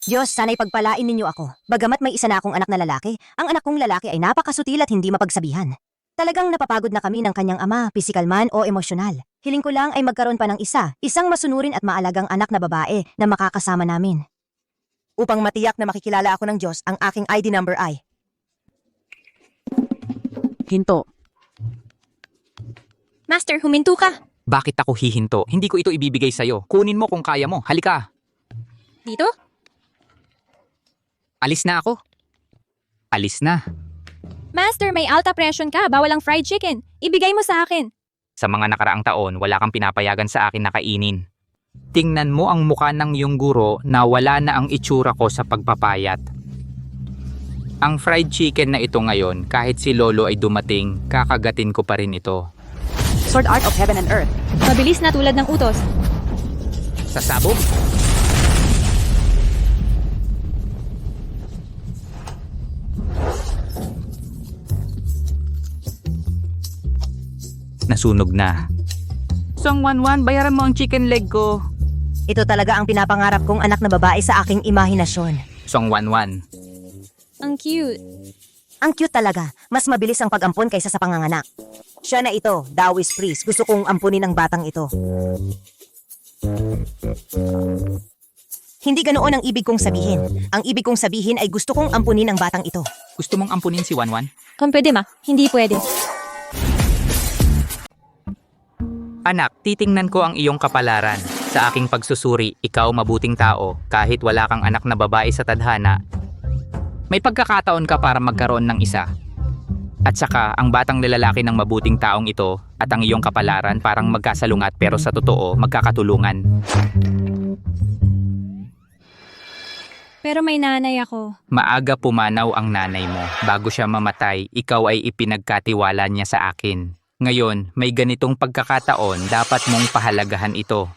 Diyos, sana'y pagpalain ninyo ako. Bagamat may isa na akong anak na lalaki, ang anak kong lalaki ay napakasutil at hindi mapagsabihan. Talagang napapagod na kami ng kanyang ama, pisikal man o emosyonal. Hiling ko lang ay magkaroon pa ng isang masunurin at maalagang anak na babae na makakasama namin. Upang matiyak na makikilala ako ng Diyos, ang aking ID number ay... Hinto. Master, huminto ka. Bakit ako hihinto? Hindi ko ito ibibigay sa'yo. Kunin mo kung kaya mo. Halika. Dito? Alis na ako. Alis na. Master, may alta presyon ka. Bawal ang fried chicken. Ibigay mo sa akin. Sa mga nakaraang taon, wala kang pinapayagan sa akin na kainin. Tingnan mo ang mukha ng iyong guro na wala na ang itsura ko sa pagpapayat. Ang fried chicken na ito ngayon, kahit si Lolo ay dumating, kakagatin ko pa rin ito. Sword Art of Heaven and Earth. Mabilis na tulad ng utos. Sasabog? Nasunog na. Song 11, bayaran mo ang chicken leg ko. Ito talaga ang pinapangarap kong anak na babae sa aking imahinasyon. Song 11. Ang cute. Ang cute talaga. Mas mabilis ang pag-ampon kaysa sa panganganak. Siya na ito, Taoist priest. Gusto kong ampunin ang batang ito. Hindi ganoon ang ibig kong sabihin. Ang ibig kong sabihin ay gusto kong ampunin ang batang ito. Gusto mong ampunin si 11? Kung pwede ma, hindi pwede. Anak, titingnan ko ang iyong kapalaran. Sa aking pagsusuri, ikaw mabuting tao. Kahit wala kang anak na babae sa tadhana, may pagkakataon ka para magkaroon ng isa. At saka, ang batang lalaki ng mabuting taong ito at ang iyong kapalaran parang magkasalungat pero sa totoo, magkakatulungan. Pero may nanay ako. Maaga pumanaw ang nanay mo. Bago siya mamatay, ikaw ay ipinagkatiwala niya sa akin. Ngayon, may ganitong pagkakataon, dapat mong pahalagahan ito.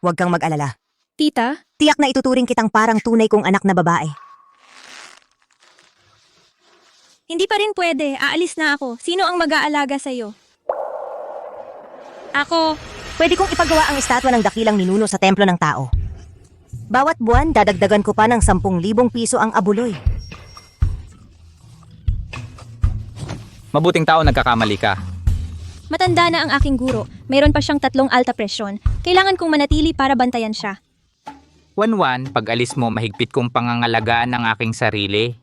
Huwag kang mag-alala. Tita? Tiyak na ituturing kitang parang tunay kong anak na babae. Hindi pa rin pwede. Aalis na ako. Sino ang mag-aalaga sa'yo? Ako. Pwede kong ipagawa ang estatwa ng dakilang ninuno sa templo ng tao. Bawat buwan, dadagdagan ko pa ng 10,000 piso ang abuloy. Mabuting tao, nagkakamali ka. Matanda na ang aking guro. Mayroon pa siyang 3 alta presyon. Kailangan kong manatili para bantayan siya. 11, pag alis mo, mahigpit kong pangangalagaan ang aking sarili.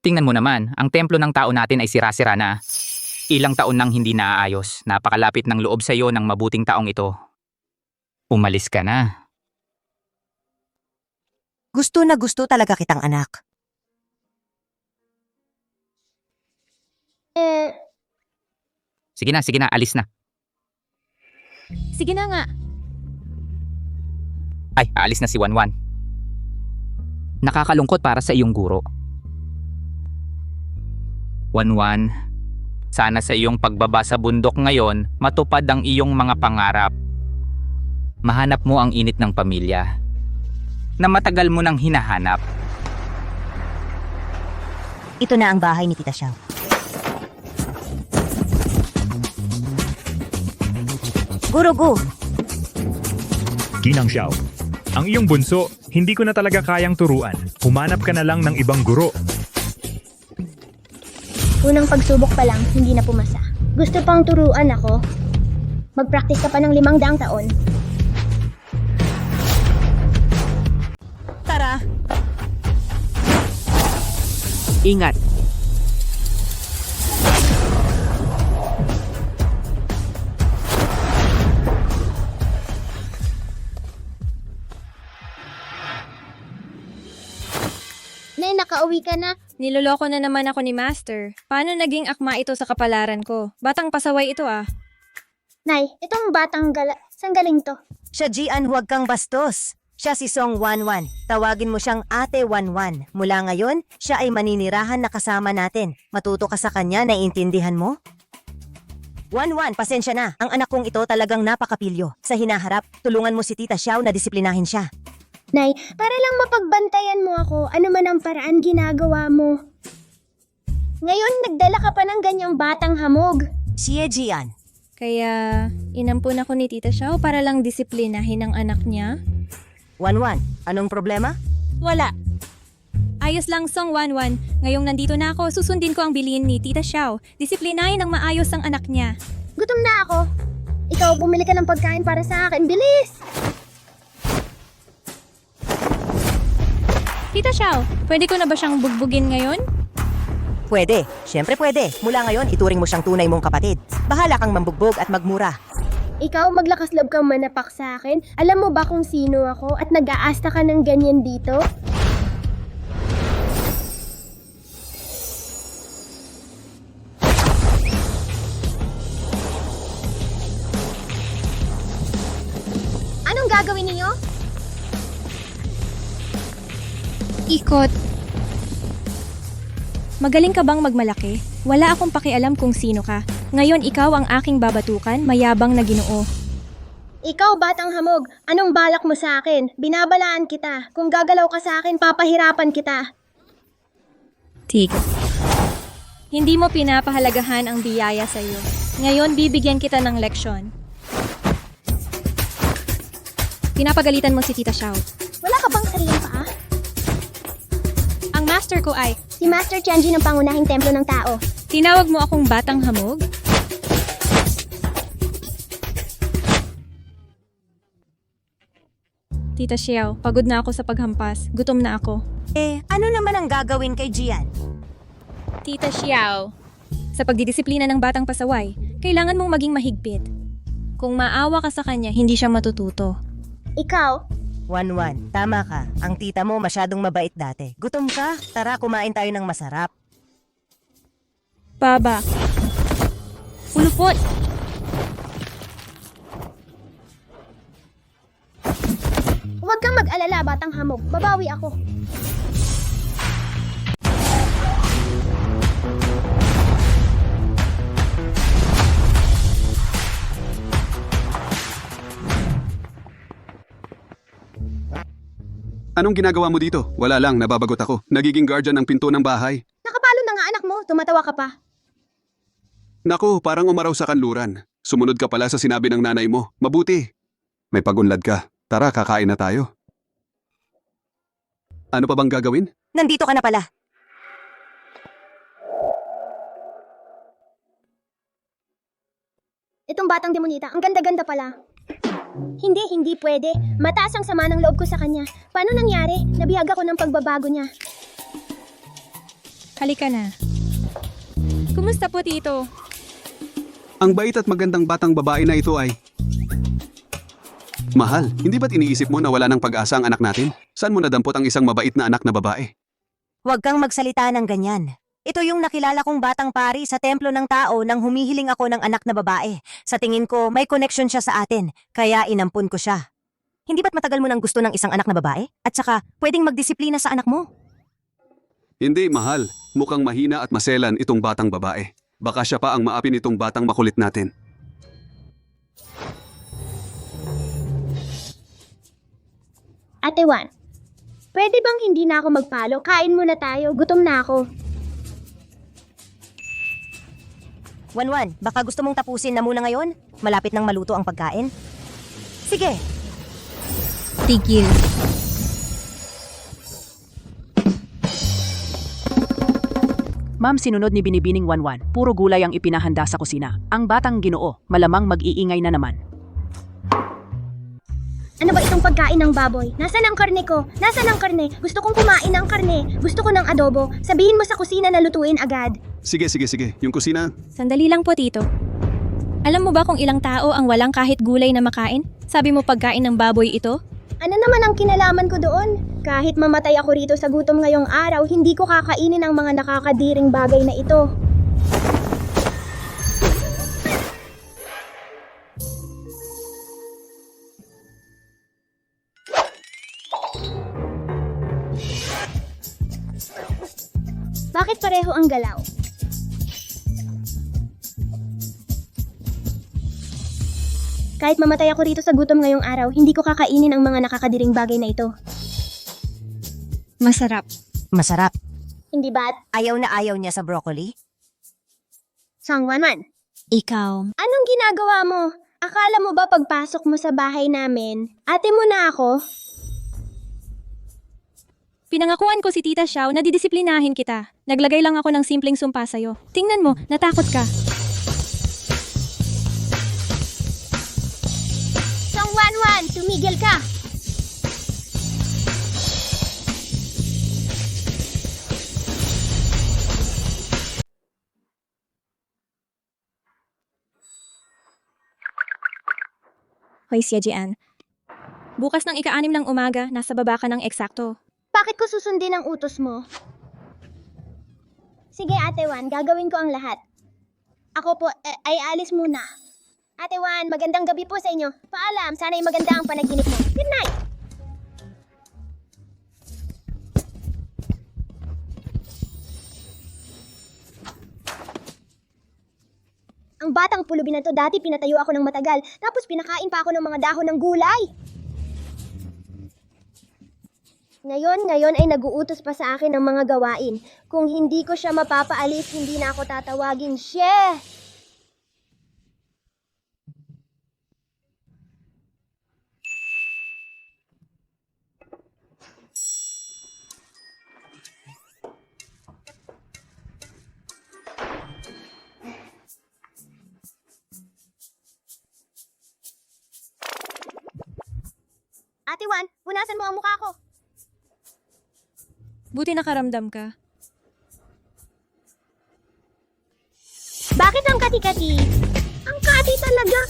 Tingnan mo naman, ang templo ng tao natin ay sira-sira na. Ilang taon nang hindi naaayos. Napakalapit ng loob sa iyo ng mabuting taong ito. Umalis ka na. Gusto na gusto talaga kitang anak. Sige na, alis na. Sige na nga. Ay, aalis na si 11. Nakakalungkot para sa iyong guro. 11, sana sa iyong pagbaba sa bundok ngayon, matupad ang iyong mga pangarap. Mahanap mo ang init ng pamilya na matagal mo nang hinahanap. Ito na ang bahay ni Tita Xiao. Gurugu! Ginang Xiao, ang iyong bunso, hindi ko na talaga kayang turuan. Humanap ka na lang ng ibang guro. Unang pagsubok pa lang, hindi na pumasa. Gusto pang turuan ako? Mag-practice ka pa ng 500 taon. Tara! Ingat. Nay, nakauwi ka na. Niloloko na naman ako ni Master. Paano naging akma ito sa kapalaran ko? Batang pasaway ito ah. Nay, itong batang saan galing to? Siya Jian, huwag kang bastos. Siya si Song 11. Tawagin mo siyang Ate 11. Mula ngayon, siya ay maninirahan na kasama natin. Matuto ka sa kanya, naiintindihan mo? 11, pasensya na. Ang anak kong ito talagang napakapilyo. Sa hinaharap, tulungan mo si Tita Xiao na disiplinahin siya. Nay, para lang mapagbantayan mo ako, ano man ang paraan ginagawa mo. Ngayon, nagdala ka pa ng ganyang batang hamog. Xie Jian, Kaya inampun ako ni Tita Xiao para lang disiplinahin ang anak niya. Wanwan, anong problema? Wala. Ayos lang, Song Wanwan. Ngayong nandito na ako, susundin ko ang bilhin ni Tita Xiao. Disiplinahin ang maayos ang anak niya. Gutom na ako. Ikaw, bumili ka ng pagkain para sa akin. Bilis! Tita Xiao, pwede ko na ba siyang bugbugin ngayon? Pwede, syempre pwede. Mula ngayon, ituring mo siyang tunay mong kapatid. Bahala kang mambugbog at magmura. Ikaw, maglakas loob kang manapak sa akin. Alam mo ba kung sino ako at nag-aasta ka ng ganyan dito? Anong gagawin niyo? Ikot. Magaling ka bang magmalaki? Wala akong pakialam kung sino ka. Ngayon ikaw ang aking babatukan, mayabang na Ginoo. Ikaw, batang hamog. Anong balak mo sa akin? Binabalaan kita. Kung gagalaw ka sa akin, papahirapan kita. Tig. Hindi mo pinapahalagahan ang biyaya sa iyo. Ngayon bibigyan kita ng leksyon. Pinapagalitan mo si Tita Xiao. Wala ka bang sariling paa? Ang master ko ay, Si Master Tianji ng pangunahing templo ng tao. tinawag mo akong batang hamog? Tita Xiao, pagod na ako sa paghampas. Gutom na ako. Ano naman ang gagawin kay Gian? Tita Xiao, sa pagdidisiplina ng batang pasaway, kailangan mong maging mahigpit. Kung maawa ka sa kanya, hindi siya matututo. Ikaw, Wanwan, tama ka. Ang tita mo masyadong mabait dati. Gutom ka? Tara, kumain tayo ng masarap. Baba. Ulupot. huwag kang mag-alala, batang hamog. Babawi ako. Anong ginagawa mo dito? Wala lang, nababagot ako. Nagiging guardian ng pinto ng bahay. Nakapalo na nga anak mo. Tumatawa ka pa. Naku, parang umaraw sa kanluran. Sumunod ka pala sa sinabi ng nanay mo. Mabuti. May pagunlad ka. Tara, kakain na tayo. Ano pa bang gagawin? Nandito ka na pala. Itong batang demonita, ang ganda-ganda pala. Hindi pwede. Mataas ang sama ng loob ko sa kanya. Paano nangyari? Nabihag ako ng pagbabago niya. Halika na. Kumusta po, Tito? Ang bait at magandang batang babae na ito ay... Mahal, hindi ba't iniisip mo na wala ng pag-asa ang anak natin? Saan mo nadampot ang isang mabait na anak na babae? Huwag kang magsalita ng ganyan. Ito yung nakilala kong batang pari sa templo ng tao nang humihiling ako ng anak na babae. Sa tingin ko, may connection siya sa atin, kaya inampun ko siya. Hindi ba't matagal mo nang gusto ng isang anak na babae? At saka, pwedeng magdisiplina sa anak mo. Hindi, mahal. Mukhang mahina at maselan itong batang babae. Baka siya pa ang maapin itong batang makulit natin. Ate Juan, pwede bang hindi na ako magpalo? Kain muna tayo. Gutom na ako. Wanwan, baka gusto mong tapusin na muna ngayon? Malapit nang maluto ang pagkain? Sige, Tigil. Ma'am, sinunod ni Binibining Wanwan. Puro gulay ang ipinahanda sa kusina. Ang batang Ginoo, malamang mag-iingay na naman. Ano ba itong pagkain ng baboy? Nasaan ang karne ko? Nasaan ang karne? Gusto kong kumain ng karne. Gusto ko ng adobo. Sabihin mo sa kusina na lutuin agad. Sige. Yung kusina, Sandali lang po, Tito. Alam mo ba kung ilang tao ang walang kahit gulay na makain? Sabi mo pagkain ng baboy ito? Ano naman ang kinalaman ko doon? Kahit mamatay ako rito sa gutom ngayong araw, hindi ko kakainin ang mga nakakadiring bagay na ito. Bakit pareho ang galaw? Kahit mamatay ako rito sa gutom ngayong araw, hindi ko kakainin ang mga nakakadiring bagay na ito. Masarap. masarap. Hindi ba't? Ayaw na ayaw niya sa broccoli? Sangwanman, Ikaw. Anong ginagawa mo? Akala mo ba pagpasok mo sa bahay namin, ate mo na ako? Pinangakuan ko si Tita Xiao na didisiplinahin kita. Naglagay lang ako ng simpleng sumpa sa'yo. Tingnan mo, natakot ka. Song Wanwan, tumigil ka! Hoy, Xie Jian. Bukas ng ika-6 ng umaga, nasa baba ka ng eksakto. Bakit ko susundin ang utos mo? Sige, Ate Wan, gagawin ko ang lahat. Ako po, ay alis muna. Ate Wan, magandang gabi po sa inyo. Paalam, sana'y maganda ang panaginip mo. Good night! Ang batang pulubi na to, dati pinatayo ako ng matagal, tapos pinakain pa ako ng mga dahon ng gulay. Ngayon ay naguutos pa sa akin ng mga gawain. Kung hindi ko siya mapapaalis, hindi na ako tatawagin siya. Ate Wan, punasan mo ang mukha ko. Buti nakaramdam ka. Bakit ang kati-kati? Ang kati talaga.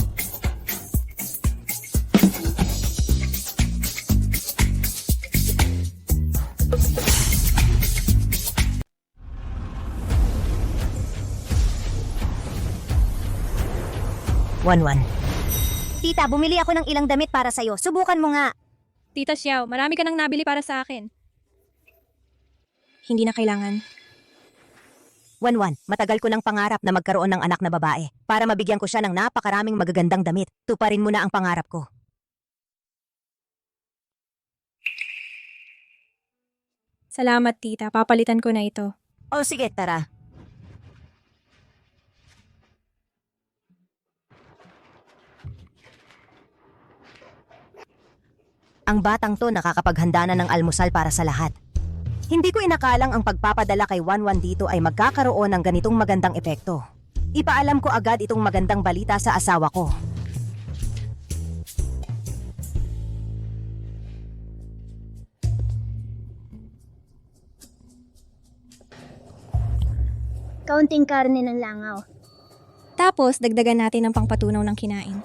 Wanwan. Tita, bumili ako ng ilang damit para sa'yo. Subukan mo nga. Tita Xiao, marami ka nang nabili para sa akin. Hindi na kailangan. Wanwan, matagal ko ng pangarap na magkaroon ng anak na babae. Para mabigyan ko siya ng napakaraming magagandang damit. Tuparin mo na ang pangarap ko. Salamat, tita. Papalitan ko na ito. O sige, tara. Ang batang to nakakapaghanda na ng almusal para sa lahat. Hindi ko inakalang ang pagpapadala kay Wanwan dito ay magkakaroon ng ganitong magandang epekto. Ipaalam ko agad itong magandang balita sa asawa ko. Kaunting karne ng langaw. Tapos, dagdagan natin ng pangpatunaw ng kinain.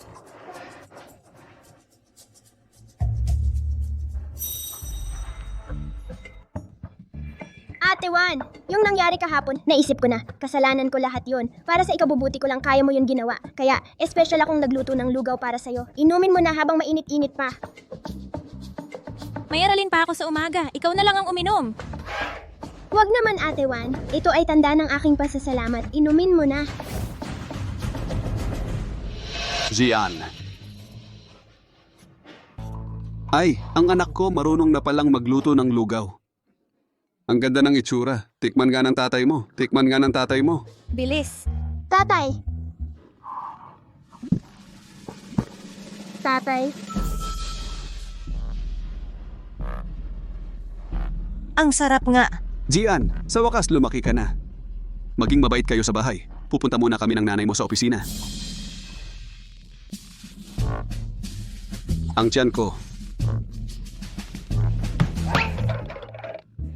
Ate Wan, yung nangyari kahapon, naisip ko na. Kasalanan ko lahat yon. Para sa ikabubuti ko lang, kaya mo yun ginawa. Kaya, espesyal akong nagluto ng lugaw para sa'yo. Inumin mo na habang mainit-init pa. May aralin pa ako sa umaga. Ikaw na lang ang uminom. Huwag naman, Ate Wan. Ito ay tanda ng aking pasasalamat. Inumin mo na. Jian. Ay, ang anak ko marunong na palang magluto ng lugaw. Ang ganda ng itsura. Tikman nga ng tatay mo. Tikman nga ng tatay mo. Bilis. Tatay. Tatay. Ang sarap nga. Jian, sa wakas lumaki ka na. Maging mabait kayo sa bahay. Pupunta muna kami ng nanay mo sa opisina. Ang tiyan ko.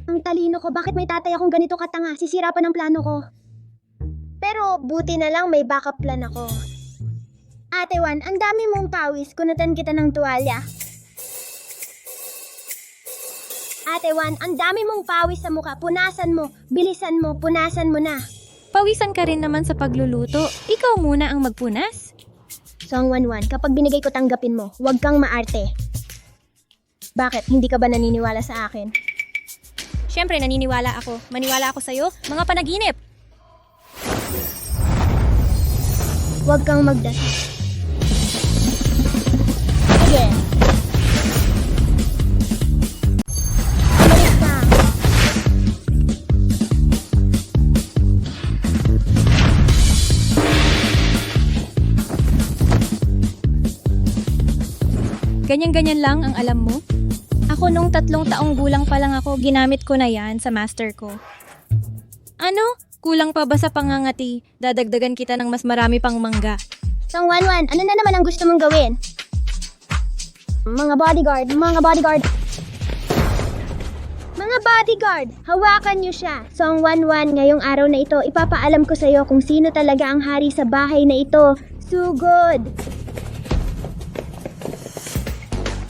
Ang talino ko, bakit may tatay akong ganito katanga? Sisira pa ng plano ko. Pero buti na lang may backup plan ako. Ate Wan, ang dami mong pawis. Kunatan kita ng tuwalya. Ate Wan, ang dami mong pawis sa mukha. Punasan mo. Bilisan mo. Punasan mo na. Pawisan ka rin naman sa pagluluto. Ikaw muna ang magpunas. Song Wanwan, kapag binigay ko tanggapin mo, huwag kang maarte. Bakit? Hindi ka ba naniniwala sa akin? Siyempre, naniniwala ako. Maniwala ako sa'yo. Mga panaginip. Huwag kang magdasal. Sige. Umalis ka. Ganyan-ganyan lang ang alam mo? Ako nung 3 taong gulang pa lang ako, ginamit ko na yan sa master ko. Ano? Kulang pa ba sa pangangati? Dadagdagan kita ng mas marami pang mangga. Song Wanwan, ano na naman ang gusto mong gawin? Mga bodyguard, mga bodyguard. Mga bodyguard, hawakan niyo siya. Song Wanwan, ngayong araw na ito, ipapaalam ko sa iyo kung sino talaga ang hari sa bahay na ito. Sugod!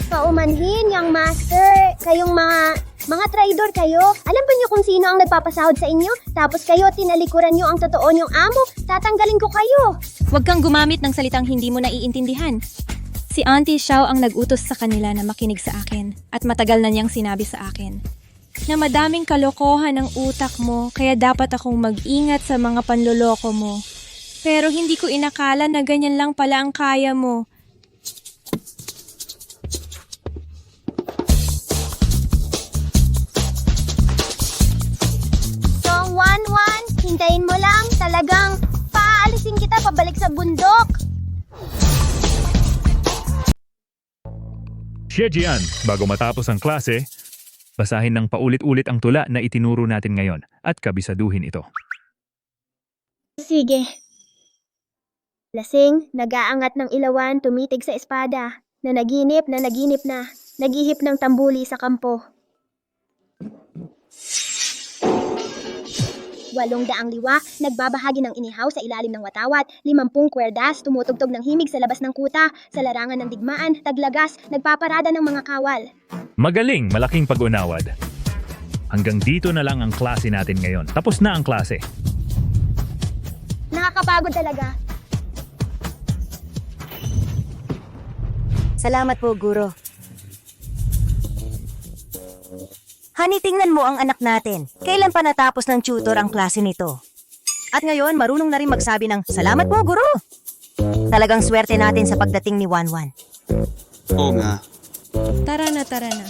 Paumanhin yang master, kayong mga traidor kayo. Alam ba niyo kung sino ang nagpapasahod sa inyo? Tapos kayo tinalikuran niyo ang totoo niyong amo. Tatanggalin ko kayo. Huwag kang gumamit ng salitang hindi mo naiintindihan. Si Auntie Xiao ang nag-utos sa kanila na makinig sa akin at matagal na niyang sinabi sa akin na madaming kalokohan ang utak mo kaya dapat akong mag-ingat sa mga panloloko mo. Pero hindi ko inakala na ganyan lang pala ang kaya mo. Song Wanwan, hintayin mo lang. Talagang paalisin kita pabalik sa bundok. Xie Jian, bago matapos ang klase, basahin ng paulit-ulit ang tula na itinuro natin ngayon at kabisaduhin ito. Sige. Lasing, nag-aangat ng ilawan, tumitig sa espada. Nanaginip na, naghihip ng tambuli sa kampo. 800 liwa, nagbabahagi ng inihaw sa ilalim ng watawat, 50 kwerdas, tumutugtog ng himig sa labas ng kuta, sa larangan ng digmaan, taglagas, nagpaparada ng mga kawal. Magaling, malaking pag-unawad. Hanggang dito na lang ang klase natin ngayon. Tapos na ang klase. Nakakapagod talaga. Salamat po, Guro. Honey, tingnan mo ang anak natin. Kailan pa natapos ng tutor ang klase nito? At ngayon, marunong na rin magsabi ng, "Salamat po, Guro." Talagang swerte natin sa pagdating ni Wanwan. Oo nga. Tara na, tara na.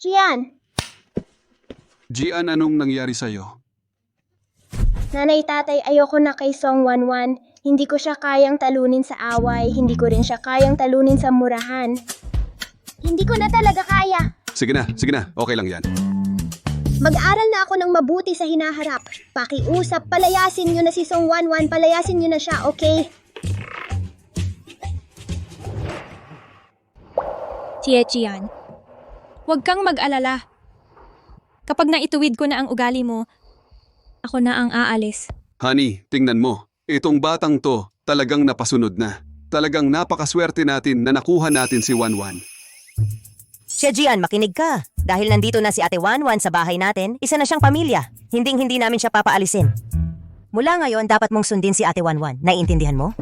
Jian, Jian, anong nangyari sa'yo? nanay tatay, ayoko na kay Song Wanwan. Hindi ko siya kayang talunin sa away, hindi ko rin siya kayang talunin sa murahan. Hindi ko na talaga kaya. Sige na, okay lang yan. Mag-aaral na ako ng mabuti sa hinaharap. Pakiusap, palayasin nyo na si Song Wanwan, palayasin nyo na siya, okay? Tietjian, huwag kang mag-alala. Kapag naituwid ko na ang ugali mo, ako na ang aalis. Honey, tingnan mo. Itong batang to talagang napasunod na. Talagang napakaswerte natin na nakuha natin si Wanwan. Xie Jian, makinig ka. Dahil nandito na si Ate Wanwan sa bahay natin, isa na siyang pamilya. Hinding-hindi namin siya papaalisin. Mula ngayon, dapat mong sundin si Ate Wanwan. Naiintindihan mo?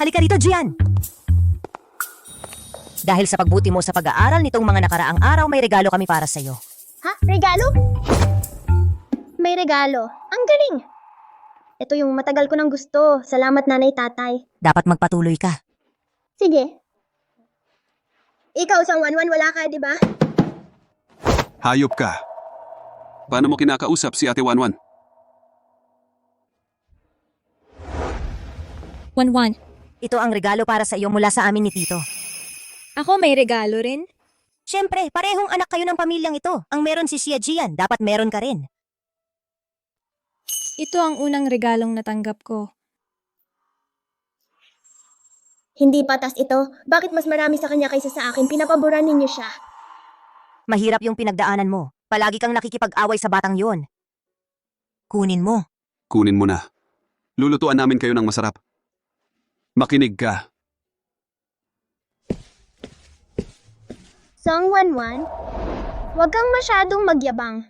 Halika rito, Jian. Dahil sa pagbuti mo sa pag-aaral nitong mga nakaraang araw, may regalo kami para sa iyo. Ha? Regalo? May regalo. Ang galing! Ito yung matagal ko nang gusto. Salamat nanay tatay. Dapat magpatuloy ka. Sige. Ikaw, Song Wanwan, wala ka, di ba? Hayop ka. Paano mo kinakausap si Ate Wanwan? Wanwan, Ito ang regalo para sa iyo mula sa amin ni Tito. ako may regalo rin. Siyempre, parehong anak kayo ng pamilyang ito. Ang meron si Xie Jian, dapat meron ka rin. Ito ang unang regalong natanggap ko. Hindi patas ito. Bakit mas marami sa kanya kaysa sa akin? Pinapaboran ninyo siya. Mahirap yung pinagdaanan mo. Palagi kang nakikipag-away sa batang yon. Kunin mo. Kunin mo na. Lulutuan namin kayo ng masarap. Makinig ka. Song Wanwan, huwag kang masyadong magyabang.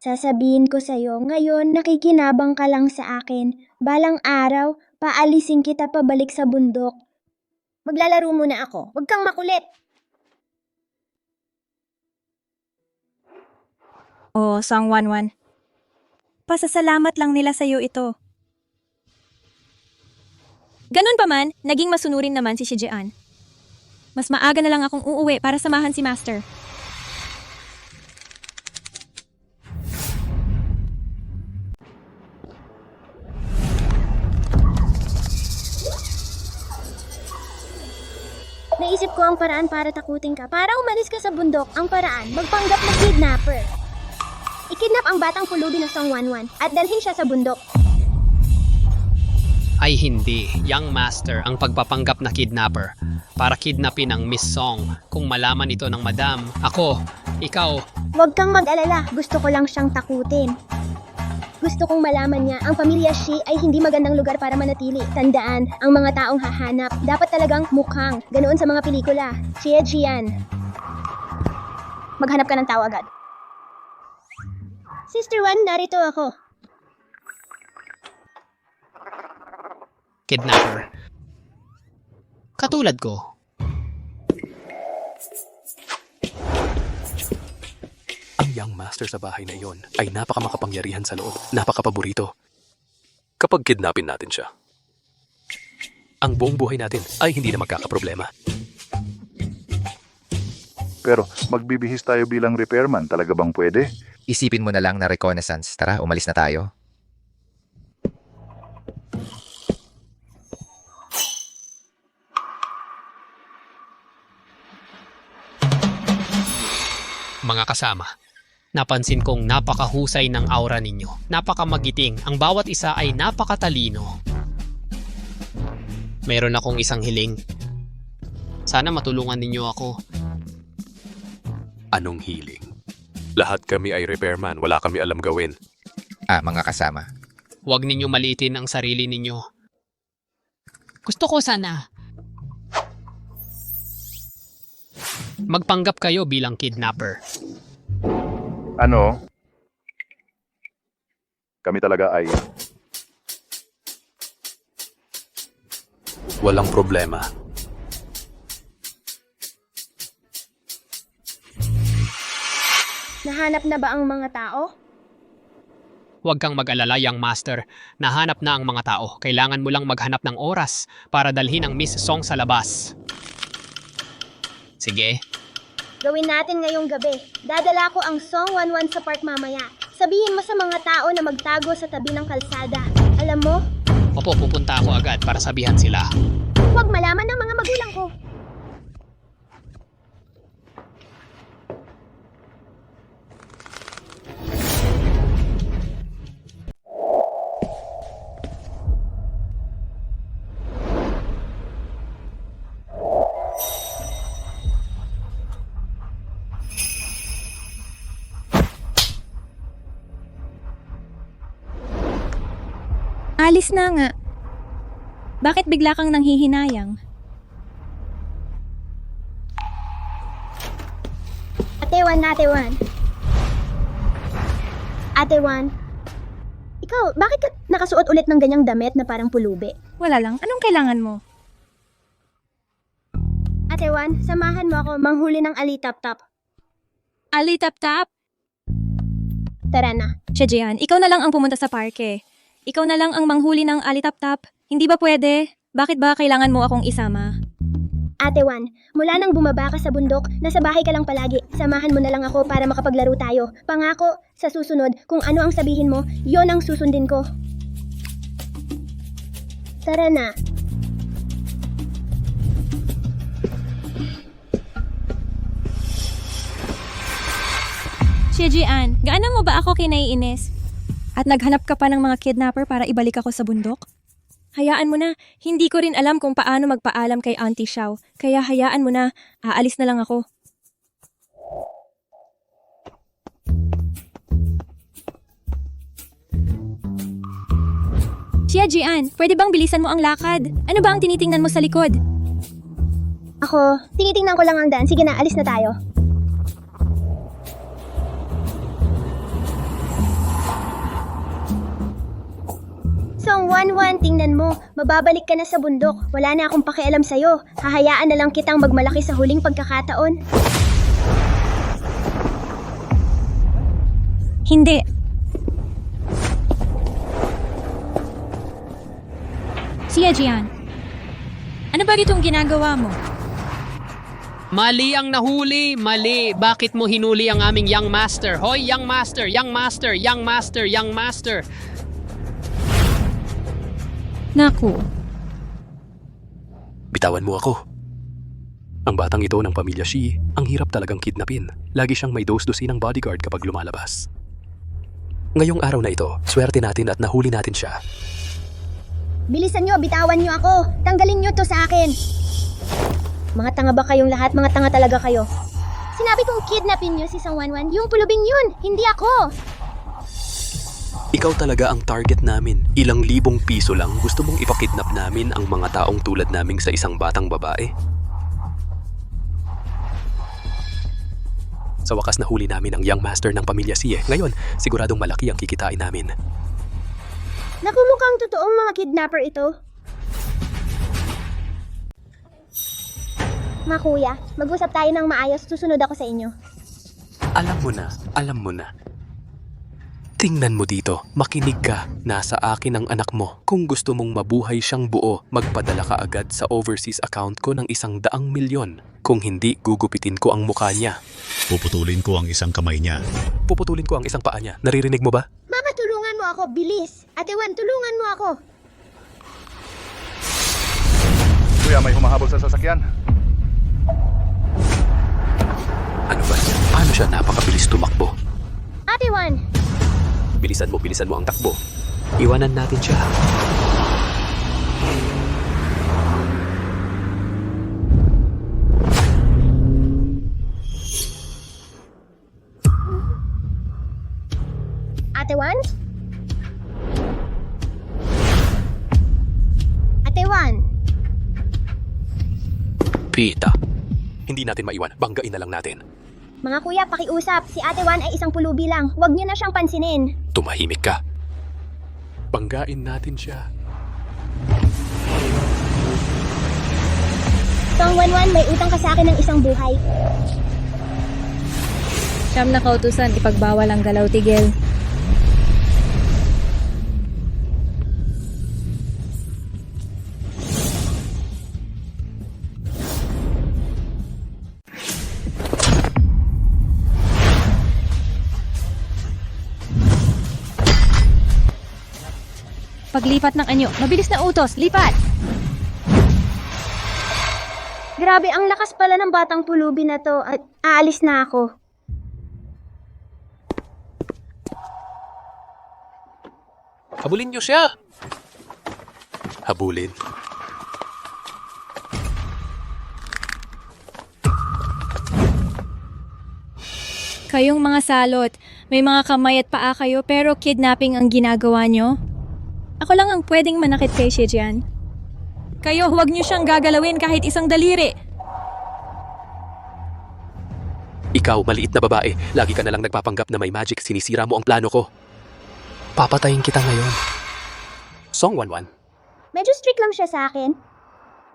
Sasabihin ko sa'yo, ngayon nakikinabang ka lang sa akin. Balang araw, paalisin kita pabalik sa bundok. Maglalaro muna ako. Huwag kang makulit. Oh, Song Wanwan. Pasasalamat lang nila sa'yo ito. Ganun pa man, naging masunurin naman si Xie Jian. Mas maaga na lang akong uuwi para samahan si Master. Naisip ko ang paraan para takutin ka. Para umalis ka sa bundok, ang paraan, magpanggap na kidnapper. Ikidnap ang batang pulubi na Song Wanwan at dalhin siya sa bundok. Ay hindi, Young Master ang pagpapanggap na kidnapper para kidnapin ang Miss Song. Kung malaman ito ng madam, ako, ikaw, Huwag kang mag-alala, gusto ko lang siyang takutin. Gusto kong malaman niya, ang pamilya Shi ay hindi magandang lugar para manatili. Tandaan, ang mga taong hahanap, dapat talagang mukhang, ganoon sa mga pelikula. Xie Jian. Maghanap ka ng tao agad. Sister Wan, narito ako. kidnapper. Katulad ko. Ang young master sa bahay na iyon ay napakamakapangyarihan sa loob, napakapaborito. Kapag kidnapin natin siya, ang buong buhay natin ay hindi na magkakaproblema. Pero magbibihis tayo bilang repairman, talaga bang pwede? Isipin mo na lang na reconnaissance. Tara, umalis na tayo. Mga kasama, napansin kong napakahusay ng aura ninyo. Napakamagiting. Ang bawat isa ay napakatalino. Meron akong isang hiling. Sana matulungan ninyo ako. Anong hiling? Lahat kami ay repairman, wala kami alam gawin. Mga kasama. Huwag ninyo maliitin ang sarili ninyo. Gusto ko sana magpanggap kayo bilang kidnapper. Ano? Kami talaga ay... Walang problema. Nahanap na ba ang mga tao? Huwag kang mag-alala, Young Master. Nahanap na ang mga tao. Kailangan mo lang maghanap ng oras para dalhin ang Miss Song sa labas. Sige. Gawin natin ngayong gabi. Dadala ko ang Song Wanwan sa park mamaya. Sabihin mo sa mga tao na magtago sa tabi ng kalsada. Alam mo, Opo, pupunta ako agad para sabihan sila. huwag malaman ng mga magulang ko. Alis na nga. Bakit bigla kang nanghihinayang? Ate Wan, Ate Wan. Ate Wan. Ikaw, bakit ka nakasuot ulit ng ganyang damit na parang pulubi? Wala lang. Anong kailangan mo? Ate Wan, samahan mo ako manghuli ng alitap-tap. Ali tap-tap? Tara na. Shejian, ikaw na lang ang pumunta sa parke. Ikaw na lang ang manghuli ng alitap-tap. Hindi ba pwede? Bakit ba kailangan mo akong isama? Ate Wan, mula nang bumaba ka sa bundok, nasa bahay ka lang palagi. Samahan mo na lang ako para makapaglaro tayo. Pangako, sa susunod, kung ano ang sabihin mo, yon ang susundin ko. Tara na. Shejian, gaano mo ba ako kinaiinis? At naghanap ka pa ng mga kidnapper para ibalik ako sa bundok? Hayaan mo na, hindi ko rin alam kung paano magpaalam kay Auntie Xiao. Kaya hayaan mo na, aalis na lang ako. Jian, pwede bang bilisan mo ang lakad? Ano ba ang tinitingnan mo sa likod? Ako, tinitingnan ko lang ang daan. Sige na, alis na tayo. Song Wanwan, tingnan mo. Mababalik ka na sa bundok. Wala na akong pakialam sa'yo. Hahayaan na lang kitang magmalaki sa huling pagkakataon. Hindi. Jian, ano ba itong ginagawa mo? Mali ang nahuli, mali. Bakit mo hinuli ang aming young master? Hoy, young master, young master, young master, young master. Naku, Bitawan mo ako. Ang batang ito ng pamilya Shi, ang hirap talagang kidnapin. Lagi siyang may dos-dosinang bodyguard kapag lumalabas. Ngayong araw na ito, swerte natin at nahuli natin siya. Bilisan nyo, bitawan nyo ako. Tanggalin nyo to sa akin. Mga tanga ba kayong lahat? Mga tanga talaga kayo. Sinabi kong kidnapin nyo si Song Wanwan. Yung pulubing yun, hindi ako. Ikaw talaga ang target namin. Ilang libong piso lang gusto mong ipakidnap namin ang mga taong tulad naming sa isang batang babae? Sa wakas nahuli namin ang young master ng pamilya Xie. Ngayon, siguradong malaki ang kikitain namin. Naku, mukhang totoong mga kidnapper ito. Mga kuya, mag-usap tayo ng maayos. Susunod ako sa inyo. Alam mo na. Tingnan mo dito, makinig ka. Nasa akin ang anak mo. Kung gusto mong mabuhay siyang buo, magpadala ka agad sa overseas account ko ng 100 milyon. Kung hindi, gugupitin ko ang mukha niya. Puputulin ko ang isang kamay niya. Puputulin ko ang isang paa niya. Naririnig mo ba? Mama, tulungan mo ako. Bilis. Ate Wan, tulungan mo ako. Kuya, may humahabol sa sasakyan. Ano ba? Paano siya napakabilis tumakbo? Ate Wan, Bilisan mo ang takbo. Iwanan natin siya. Ate Wan? Ate Wan, Pita. Hindi natin maiwan. Banggain na lang natin. mga kuya, pakiusap. Si Ate Wan ay isang pulubi lang. Huwag niyo na siyang pansinin. Tumahimik ka. Banggain natin siya. Song Wanwan, may utang ka sa akin ng isang buhay. siyam na kautusan, ipagbawal ang galaw-tigil. Paglipat ng anyo, mabilis na utos, lipat! Grabe, ang lakas pala ng batang pulubi na to. At aalis na ako. Habulin niyo siya! Habulin. Kayong mga salot, may mga kamay at paa kayo pero kidnapping ang ginagawa nyo? Ako lang ang pwedeng manakit kay Shijian. Kayo, huwag niyo siyang gagalawin kahit isang daliri. Ikaw, maliit na babae, lagi ka nalang nagpapanggap na may magic, sinisira mo ang plano ko. Papatayin kita ngayon. Song Wanwan. Medyo strict lang siya sa akin.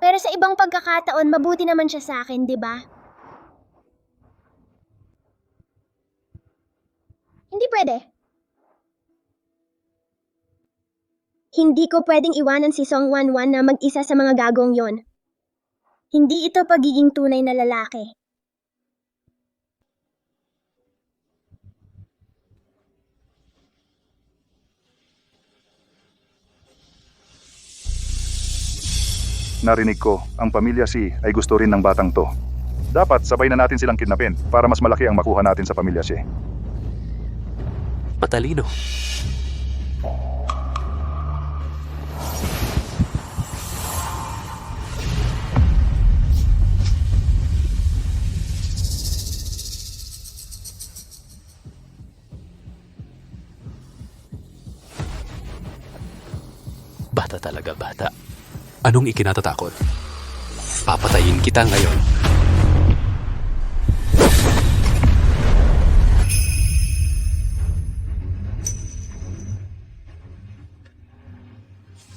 Pero sa ibang pagkakataon, mabuti naman siya sa akin, di ba? Hindi pwede. Hindi ko pwedeng iwanan si Song Wanwan na mag-isa sa mga gagong yon. Hindi ito pagiging tunay na lalaki. Narinig ko, ang pamilya Si ay gusto rin ng batang to. Dapat sabay na natin silang kidnapin para mas malaki ang makuha natin sa pamilya Si. Matalino. Bata talaga, bata. Anong ikinatatakot? Papatayin kita ngayon.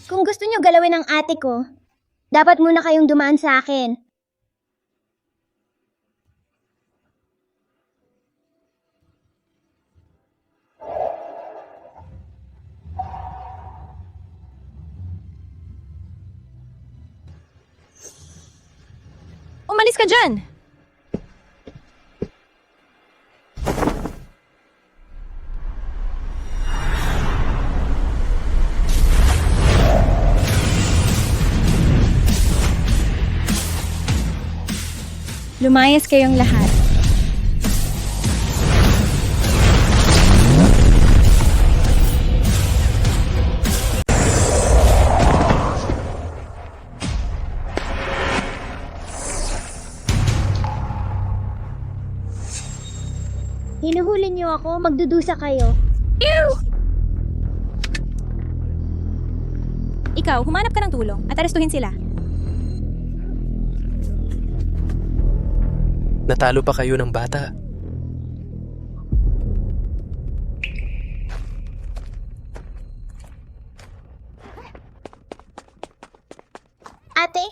Kung gusto nyo galawin ang ate ko, dapat muna kayong dumaan sa akin. Umalis ka dyan! Lumayas kayong lahat. Hinuhuli niyo ako, magdudusa kayo. Ikaw, humanap ka ng tulong at arestuhin sila. Natalo pa kayo ng bata. Ate,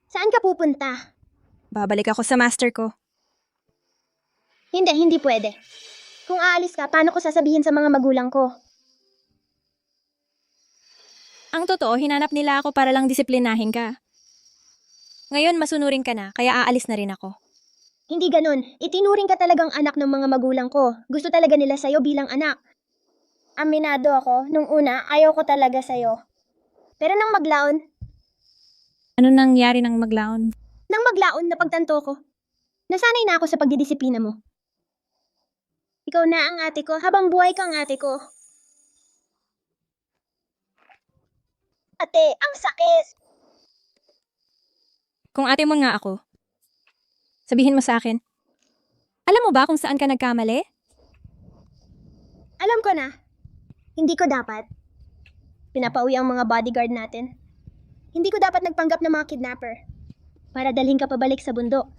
saan ka pupunta? Babalik ako sa master ko. Hindi pwede. Kung aalis ka, paano ko sasabihin sa mga magulang ko? Ang totoo, hinanap nila ako para lang disiplinahin ka. Ngayon, masunurin ka na, kaya aalis na rin ako. Hindi ganun. Itinuring ka talagang anak ng mga magulang ko. Gusto talaga nila sa'yo bilang anak. Aminado ako, nung una, ayaw ko talaga sa'yo. Pero nang maglaon, Ano nangyari nang maglaon? na pagtanto ko. Nasanay na ako sa pagdidisiplina mo. Ikaw na ang ate ko, habang buhay ka ang ate ko. Ate, ang sakit! Kung ate mo nga ako, sabihin mo sa akin, alam mo ba kung saan ka nagkamali? Alam ko na. Hindi ko dapat. Pinapauwi ang mga bodyguard natin. Hindi ko dapat nagpanggap ng mga kidnapper para dalhin ka pabalik sa bundok.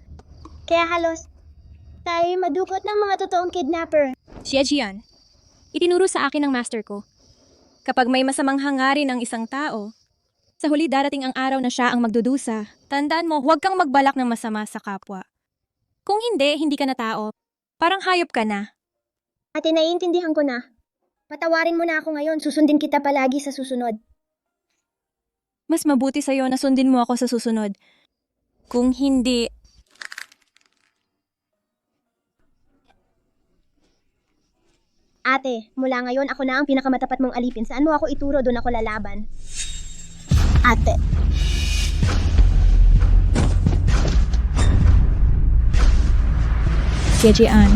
Kaya halos, tayo madukot ng mga totoong kidnapper. Siya Jian, itinuro sa akin ng master ko. Kapag may masamang hangarin ang isang tao, sa huli darating ang araw na siya ang magdudusa. Tandaan mo, huwag kang magbalak ng masama sa kapwa. Kung hindi, hindi ka na tao. Parang hayop ka na. Ate, naiintindihan ko na. Patawarin mo na ako ngayon, susundin kita palagi sa susunod. Mas mabuti sa'yo na sundin mo ako sa susunod. Kung hindi, Ate, mula ngayon ako na ang pinakamatapat mong alipin. Saan mo ako ituro, doon ako lalaban. Ate. Siya Jian.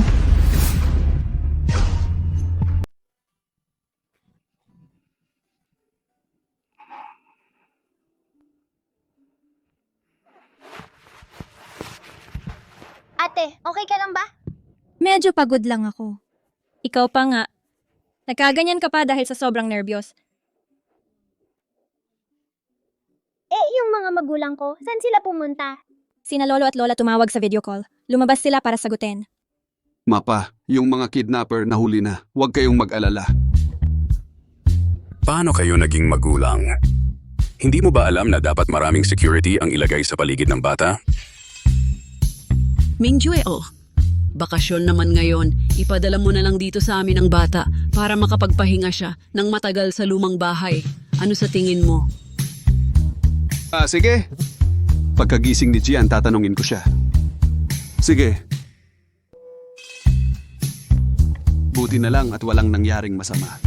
Ate, okay ka lang ba? Medyo pagod lang ako. Ikaw pa nga. Nagkaganyan ka pa dahil sa sobrang nervyos. Yung mga magulang ko, saan sila pumunta? Sina lolo at lola tumawag sa video call. Lumabas sila para sagutin. Mapa, yung mga kidnapper nahuli na. Huwag kayong mag-alala. Paano kayo naging magulang? Hindi mo ba alam na dapat maraming security ang ilagay sa paligid ng bata? Mingjue, bakasyon naman ngayon, ipadala mo na lang dito sa amin ang bata para makapagpahinga siya ng matagal sa lumang bahay. Ano sa tingin mo? Sige. Pagkagising ni Gian, tatanungin ko siya. Sige. Buti na lang at walang nangyaring masama.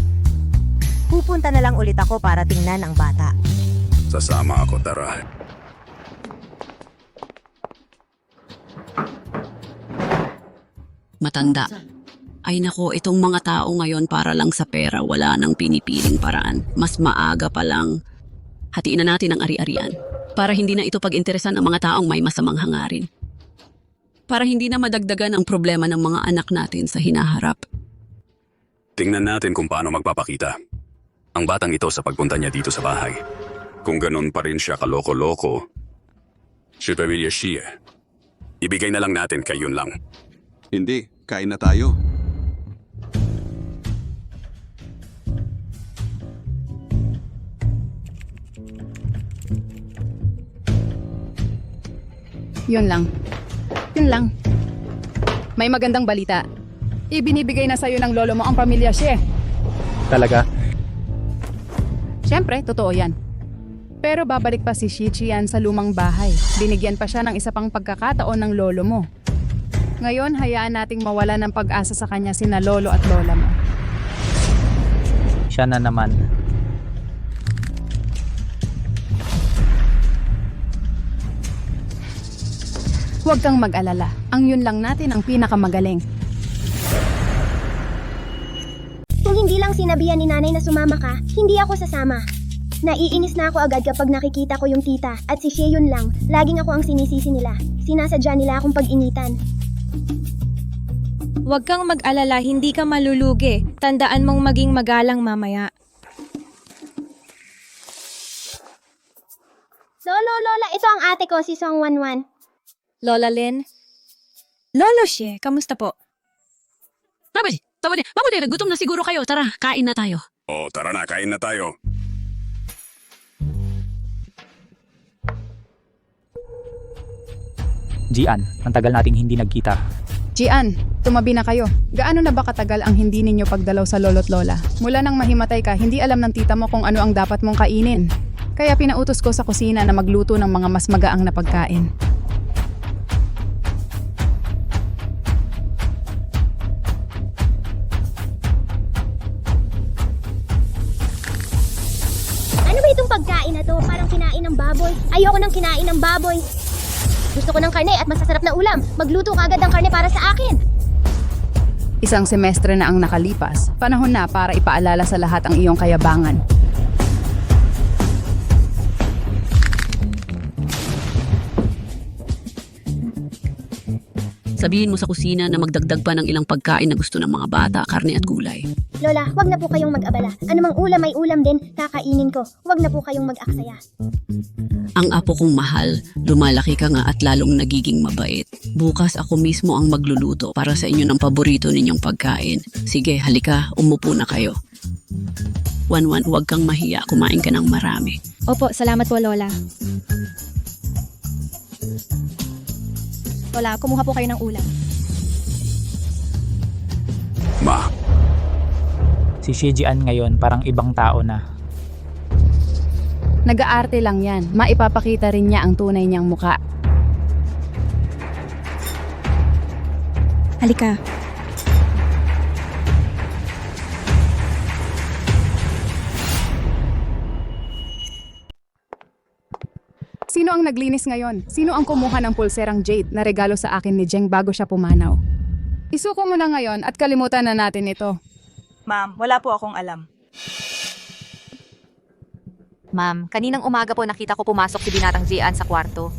Pupunta na lang ulit ako para tingnan ang bata. Sasama ako, tara. Matanda. Ay nako, itong mga tao ngayon para lang sa pera, wala nang pinipiling paraan. Mas maaga pa lang. Hatiin na natin ang ari-arian para hindi na ito pag-interesan ang mga taong may masamang hangarin. Para hindi na madagdagan ang problema ng mga anak natin sa hinaharap. Tingnan natin kung paano magpapakita ang batang ito sa pagpunta niya dito sa bahay. Kung ganun pa rin siya kaloko-loko, si Pamilya Shia, ibigay na lang natin kay yun lang. Hindi, kain na tayo. Yun lang. May magandang balita. Ibinibigay na sa'yo ng lolo mo ang pamilya Xie. Talaga? Siyempre, totoo yan. Pero babalik pa si Shichian sa lumang bahay. Binigyan pa siya ng isa pang pagkakataon ng lolo mo. Ngayon, hayaan nating mawala ng pag-asa sa kanya sina lolo at lola mo. Siya na naman. Huwag kang mag-alala. Ang yun lang natin ang pinakamagaling. Kung hindi lang sinabihan ni nanay na sumama ka, hindi ako sasama. Naiinis na ako agad kapag nakikita ko yung tita at si Shea yun lang. Laging ako ang sinisisi nila. Sinasadya nila akong pag-initan. Huwag kang mag-alala, hindi ka malulugi. Tandaan mong maging magalang mamaya. Lola, ito ang ate ko, si Song Wanwan. Lola Lynn? Lolo Shea, kamusta po? Mabuti, gutom na siguro kayo. Tara, kain na tayo. O tara na, kain na tayo. Gian, ang tagal nating hindi nagkita. Gian, tumabi na kayo. Gaano na ba katagal ang hindi ninyo pagdalaw sa lolo't lola? Mula nang mahimatay ka, hindi alam ng tita mo kung ano ang dapat mong kainin. Kaya pinautos ko sa kusina na magluto ng mga mas magaang na pagkain. Ano ba itong pagkain na to? Parang kinain ng baboy. Ayoko nang kinain ng baboy. Gusto ko ng karne at masasarap na ulam. Magluto ka agad ng karne para sa akin. Isang semestre na ang nakalipas. Panahon na para ipaalala sa lahat ang iyong kayabangan. Sabihin mo sa kusina na magdagdag pa ng ilang pagkain na gusto ng mga bata, karne at gulay. Lola, wag na po kayong mag-abala. Anumang ulam ay ulam din, kakainin ko. Wag na po kayong mag-aksaya. Ang apo kong mahal, lumalaki ka nga at lalong nagiging mabait. Bukas ako mismo ang magluluto para sa inyo ng paborito ninyong pagkain. Sige, halika, umupo na kayo. Wanwan, huwag kang mahiya, kumain ka ng marami. Opo, salamat po, Lola. Lola, kumuha po kayo ng ulam. Ma, Si Shea Jian ngayon parang ibang tao na. Nag-aarte lang yan. Maipapakita rin niya ang tunay niyang muka. Halika. Sino ang naglinis ngayon? Sino ang kumuha ng pulserang jade na regalo sa akin ni Jeng bago siya pumanaw? Isuko mo na ngayon at kalimutan na natin ito. Ma'am, wala po akong alam. Ma'am, kaninang umaga po nakita ko pumasok si Binatang Jian sa kwarto.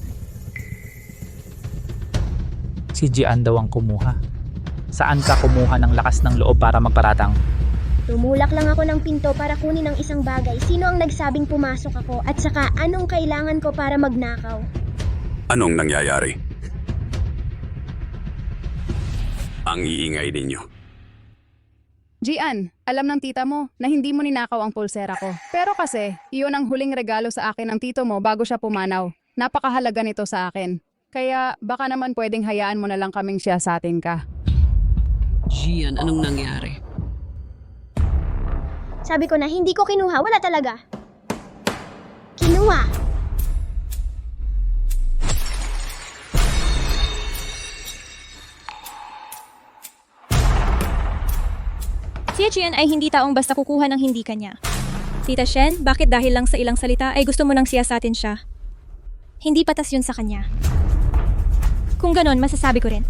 Si Jian daw ang kumuha. Saan ka kumuha ng lakas ng loob para magparatang? Tumulak lang ako ng pinto para kunin ang isang bagay. Sino ang nagsabing pumasok ako? At saka, anong kailangan ko para magnakaw? anong nangyayari? Ang iingay ninyo. Gian, alam ng tita mo na hindi mo ninakaw ang pulsera ko. Pero kasi, iyon ang huling regalo sa akin ng tito mo bago siya pumanaw. Napakahalaga nito sa akin. Kaya baka naman pwedeng hayaan mo na lang kaming siyasatin ka. Gian, anong nangyari? Sabi ko na hindi ko kinuha, wala talaga. Kinuha. Si Jian ay hindi taong basta kukuha ng hindi kanya. Tita Shen, bakit dahil lang sa ilang salita ay gusto mo nang siyasatin siya? Hindi patas yun sa kanya. Kung ganon, masasabi ko rin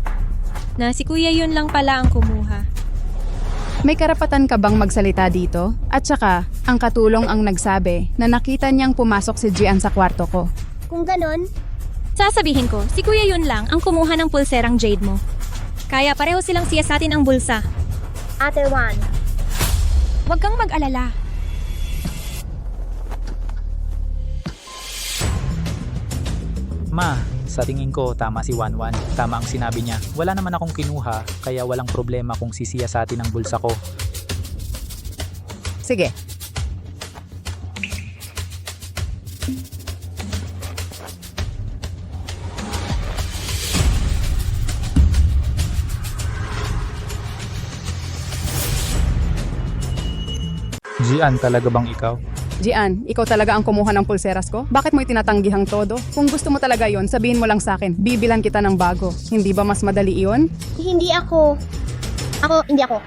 na si Kuya yun lang pala ang kumuha. May karapatan ka bang magsalita dito? At saka, ang katulong ang nagsabi na nakita niyang pumasok si Jian sa kwarto ko. Kung ganon, sasabihin ko, si Kuya yun lang ang kumuha ng pulserang jade mo. Kaya pareho silang siyasatin ang bulsa. Ate Juan. Huwag kang mag-alala. Ma, sa tingin ko tama si Wanwan. Tama ang sinabi niya. Wala naman akong kinuha, kaya walang problema kung sisiyasatin ang bulsa ko. Sige. Jian, talaga bang ikaw? Jian, ikaw talaga ang kumuha ng pulseras ko? Bakit mo itinatanggihang todo? Kung gusto mo talaga yon, sabihin mo lang sa akin. Bibilan kita ng bago. Hindi ba mas madali iyon? Hindi ako. Hindi ako.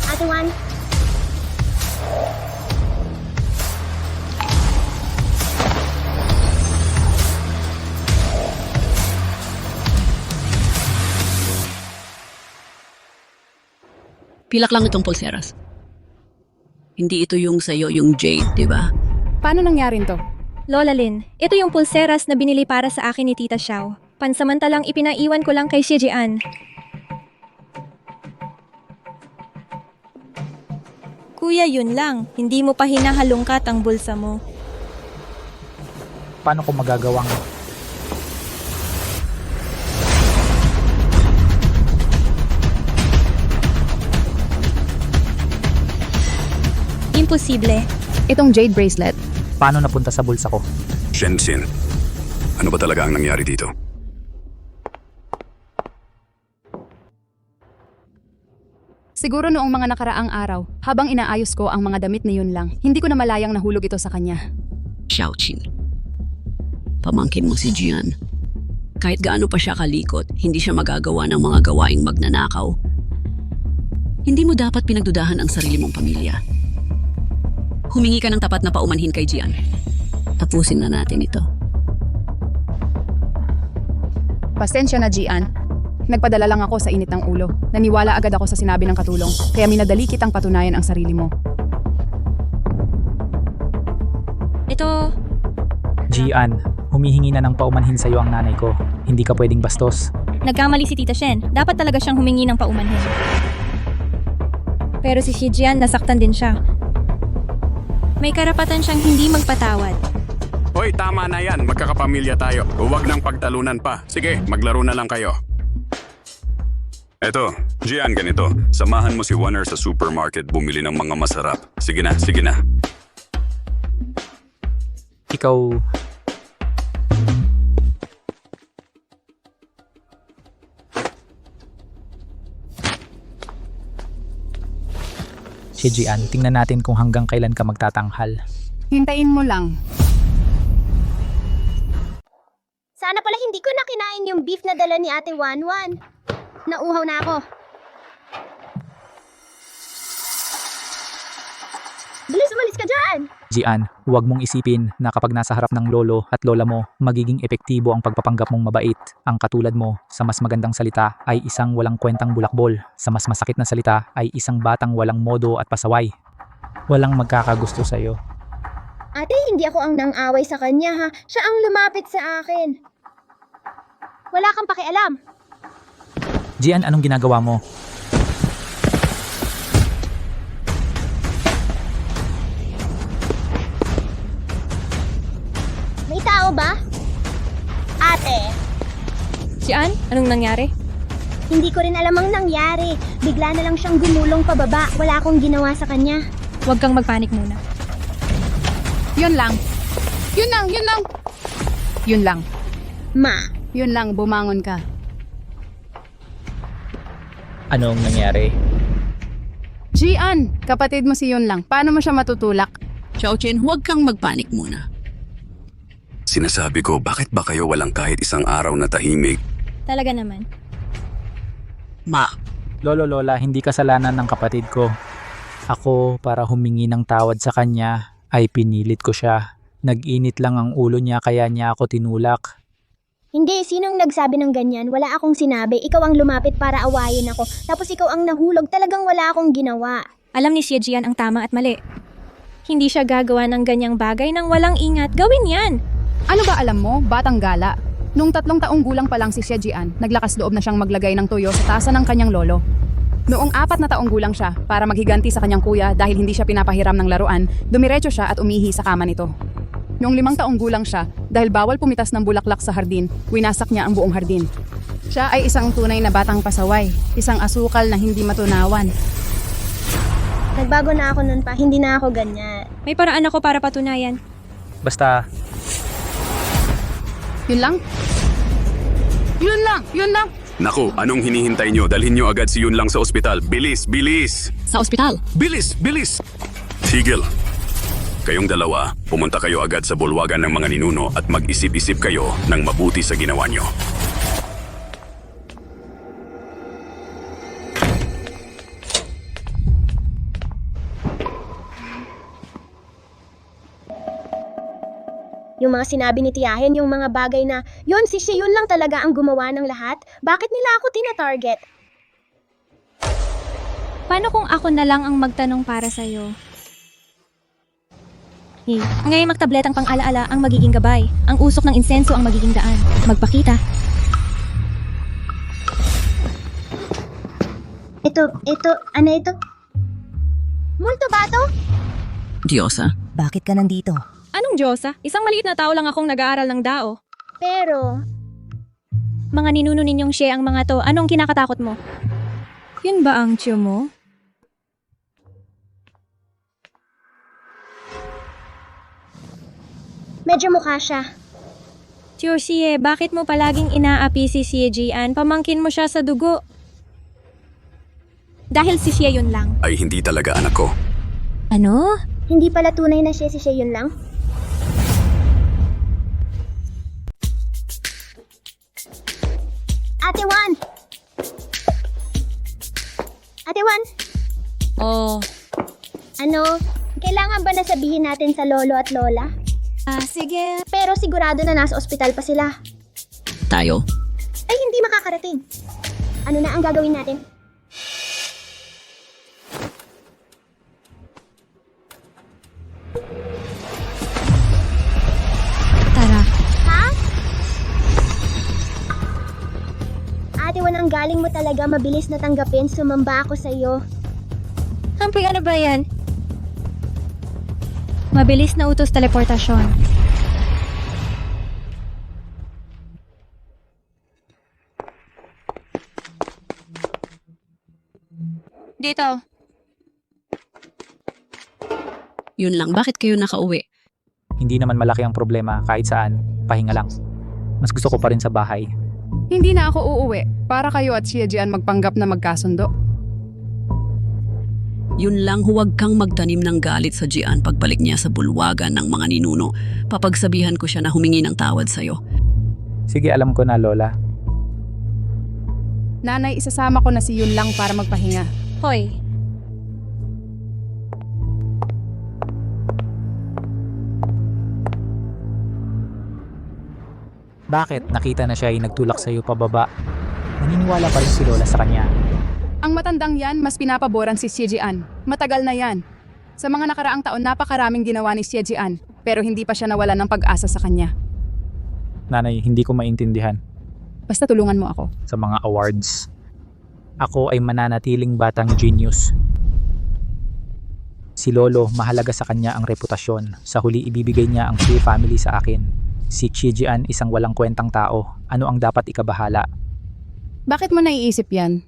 Ate Juan, Pilak lang itong pulseras. Hindi ito yung sa'yo, yung jade, di ba? Paano nangyarin to? Lola Lin, ito yung pulseras na binili para sa akin ni Tita Xiao. Pansamantalang ipinaiwan ko lang kay Xie Jian. Kuya, yun lang. Hindi mo pa hinahalungkat ang bulsa mo. Paano ko magagawang... Imposible. Itong jade bracelet. Paano napunta sa bulsa ko? Shensin, ano ba talaga ang nangyari dito? Siguro noong mga nakaraang araw, habang inaayos ko ang mga damit ni Yun Lang, hindi ko na malayang nahulog ito sa kanya. Xiaoqin. Pamangkin mo si Jian. Kahit gaano pa siya kalikot, hindi siya magagawa ng mga gawaing magnanakaw. Hindi mo dapat pinagdudahan ang sarili mong pamilya. Humingi ka ng tapat na paumanhin kay Jian. Tapusin na natin ito. Pasensya na, Jian. Nagpadala lang ako sa init ng ulo. Naniwala agad ako sa sinabi ng katulong, kaya minadali kitang patunayan ang sarili mo. Ito, Jian, humihingi na ng paumanhin sa'yo ang nanay ko. Hindi ka pwedeng bastos. nagkamali si Tita Shen. Dapat talaga siyang humingi ng paumanhin. Pero si Xie Jian, nasaktan din siya. May karapatan siyang hindi magpatawad. Hoy, tama na yan. Magkakapamilya tayo. Huwag nang pagtalunan pa. Sige, maglaro na lang kayo. Eto, Jian, ganito. Samahan mo si Warner sa supermarket bumili ng mga masarap. Sige na, sige na. Ikaw... Si Jian, tingnan natin kung hanggang kailan ka magtatanghal. Hintayin mo lang. Sana pala hindi ko na kinain yung beef na dala ni Ate Wanwan. Nauhaw na ako. Bilis, umalis ka dyan! Jian, huwag mong isipin na kapag nasa harap ng lolo at lola mo, magiging epektibo ang pagpapanggap mong mabait. Ang katulad mo, sa mas magandang salita, ay isang walang kwentang bulakbol. Sa mas masakit na salita, ay isang batang walang modo at pasaway. Walang magkakagusto sa'yo. Ate, hindi ako ang nang-away sa kanya ha. Siya ang lumapit sa akin. Wala kang pakialam. Jian, anong ginagawa mo? May tao ba? Ate, Jian, anong nangyari? hindi ko rin alam ang nangyari. Bigla na lang siyang gumulong pababa. Wala akong ginawa sa kanya. Huwag kang magpanik muna. Yun lang. Yun lang, yun lang. Yun lang. Ma, Yun lang, bumangon ka. Anong nangyari? Jian, kapatid mo si Yun lang. Paano mo siya matutulak? Xiaoqin, huwag kang magpanik muna. Sinasabi ko, bakit ba kayo walang kahit isang araw na tahimik? Talaga naman. Ma, Lolo, lola, hindi kasalanan ng kapatid ko. Ako, para humingi ng tawad sa kanya, ay pinilit ko siya. Nag-init lang ang ulo niya kaya niya ako tinulak. hindi. Sinong nagsabi ng ganyan? Wala akong sinabi. Ikaw ang lumapit para awayin ako. Tapos ikaw ang nahulog. Talagang wala akong ginawa. Alam ni Xie Jian ang tama at mali. Hindi siya gagawa ng ganyang bagay nang walang ingat. Gawin yan! Ano ba alam mo, batang gala? Nung 3 taong gulang pa lang si Xie Jian, naglakas loob na siyang maglagay ng tuyo sa tasa ng kanyang lolo. Noong 4 na taong gulang siya, para maghiganti sa kanyang kuya dahil hindi siya pinapahiram ng laruan, dumiretso siya at umihi sa kama nito. Noong 5 taong gulang siya, dahil bawal pumitas ng bulaklak sa hardin, winasak niya ang buong hardin. Siya ay isang tunay na batang pasaway, isang asukal na hindi matunawan. Nagbago na ako nun pa. Hindi na ako ganyan. May paraan ako para patunayan. Basta, Yun lang? Yun lang! Yun lang! Naku, anong hinihintay nyo? Dalhin nyo agad si Yun lang sa ospital. Bilis, bilis! sa ospital. Bilis, bilis! Tigil! Kayong dalawa, pumunta kayo agad sa bulwagan ng mga ninuno at mag-isip-isip kayo ng mabuti sa ginawa nyo. Yung mga sinabi ni Tiyahin, yung mga bagay na, yun, si Xie Yun lang talaga ang gumawa ng lahat. Bakit nila ako tina-target? Paano kung ako na lang ang magtanong para sa'yo? Ngayon magtabletang pang-alaala ang magiging gabay. Ang usok ng insenso ang magiging daan. Magpakita. Ano ito? Multo ba to? Diyosa. Bakit ka nandito? Anong Diyosa? Isang maliit na tao lang akong nag-aaral ng dao. Pero, Mga ninuno ninyong siya ang mga to. Anong kinakatakot mo? Yun ba ang tiyo mo? medyo mukha siya. Tiyo siye, bakit mo palaging inaapi si Siye Jian? Pamangkin mo siya sa dugo. Dahil si Siye yun lang. Ay hindi talaga anak ko. Ano? Hindi pala tunay na siya si siya yun lang? Ate Juan! Ate Juan! Oh. Ano? Kailangan ba nasabihin natin sa lolo at lola? Sige. Pero sigurado na nasa ospital pa sila. Tayo. Ay, hindi makakarating. Ano na ang gagawin natin? Tara. Ha? Ate Juan, ang galing mo talaga. Mabilis na tanggapin. Sumamba ako sa iyo. Hamping ano ba yan? Mabilis na utos teleportasyon. Dito. Yun lang, bakit kayo nakauwi? Hindi naman malaki ang problema kahit saan. Pahinga lang. Mas gusto ko pa rin sa bahay. Hindi na ako uuwi para kayo at Siya Jian magpanggap na magkasundo. Yun lang, huwag kang magtanim ng galit sa Jian pagbalik niya sa bulwagan ng mga ninuno. Papagsabihan ko siya na humingi ng tawad sa'yo. Sige, alam ko na, Lola. Nanay, isasama ko na si Yun lang para magpahinga. Hoy. Bakit? Nakita na siya ay nagtulak sa iyo pababa. Naniniwala pa rin si Lola sa kanya. Ang matandang yan, mas pinapaboran si Xie Jian. Matagal na yan. Sa mga nakaraang taon, napakaraming ginawa ni Xie Jian, pero hindi pa siya nawalan ng pag-asa sa kanya. Nanay, hindi ko maintindihan. Basta tulungan mo ako. Sa mga awards, ako ay mananatiling batang genius. Si Lolo, mahalaga sa kanya ang reputasyon. Sa huli, ibibigay niya ang Xie family sa akin. Si Xie Jian, isang walang kwentang tao. Ano ang dapat ikabahala? Bakit mo naiisip yan?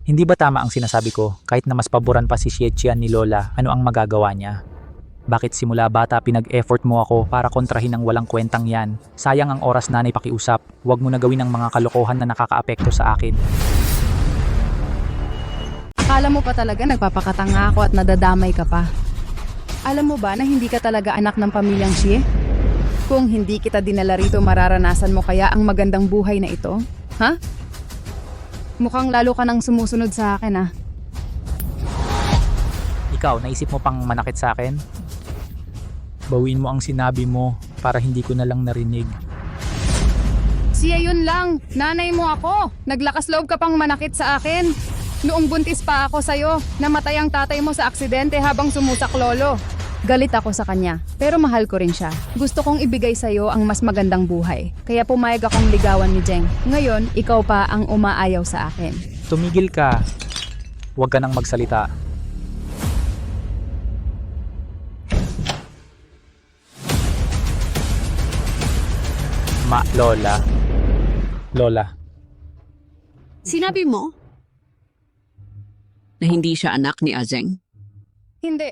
Hindi ba tama ang sinasabi ko? Kahit na mas paboran pa si Xie Jian ni Lola, ano ang magagawa niya? Bakit simula bata pinag-effort mo ako para kontrahin ang walang kwentang yan? Sayang ang oras, nanay, pakiusap. Huwag mo na gawin ang mga kalokohan na nakakaapekto sa akin. Akala mo pa talaga nagpapakatanga ako at nadadamay ka pa. Alam mo ba na hindi ka talaga anak ng pamilyang Xie? Kung hindi kita dinala rito, mararanasan mo kaya ang magandang buhay na ito? Ha? Mukhang lalo ka nang sumusunod sa akin, ah. Ikaw, naisip mo pang manakit sa akin? Bawiin mo ang sinabi mo para hindi ko na lang narinig. Siya yun lang. Nanay mo ako. Naglakas loob ka pang manakit sa akin. Noong buntis pa ako sa'yo, namatay ang tatay mo sa aksidente habang sumusaklolo. Galit ako sa kanya, pero mahal ko rin siya. Gusto kong ibigay sa'yo ang mas magandang buhay. Kaya pumayag akong ligawan ni Zheng. Ngayon, ikaw pa ang umaayaw sa akin. Tumigil ka. Huwag ka nang magsalita. Lola. Lola. Sinabi mo na hindi siya anak ni Azeng? Hindi.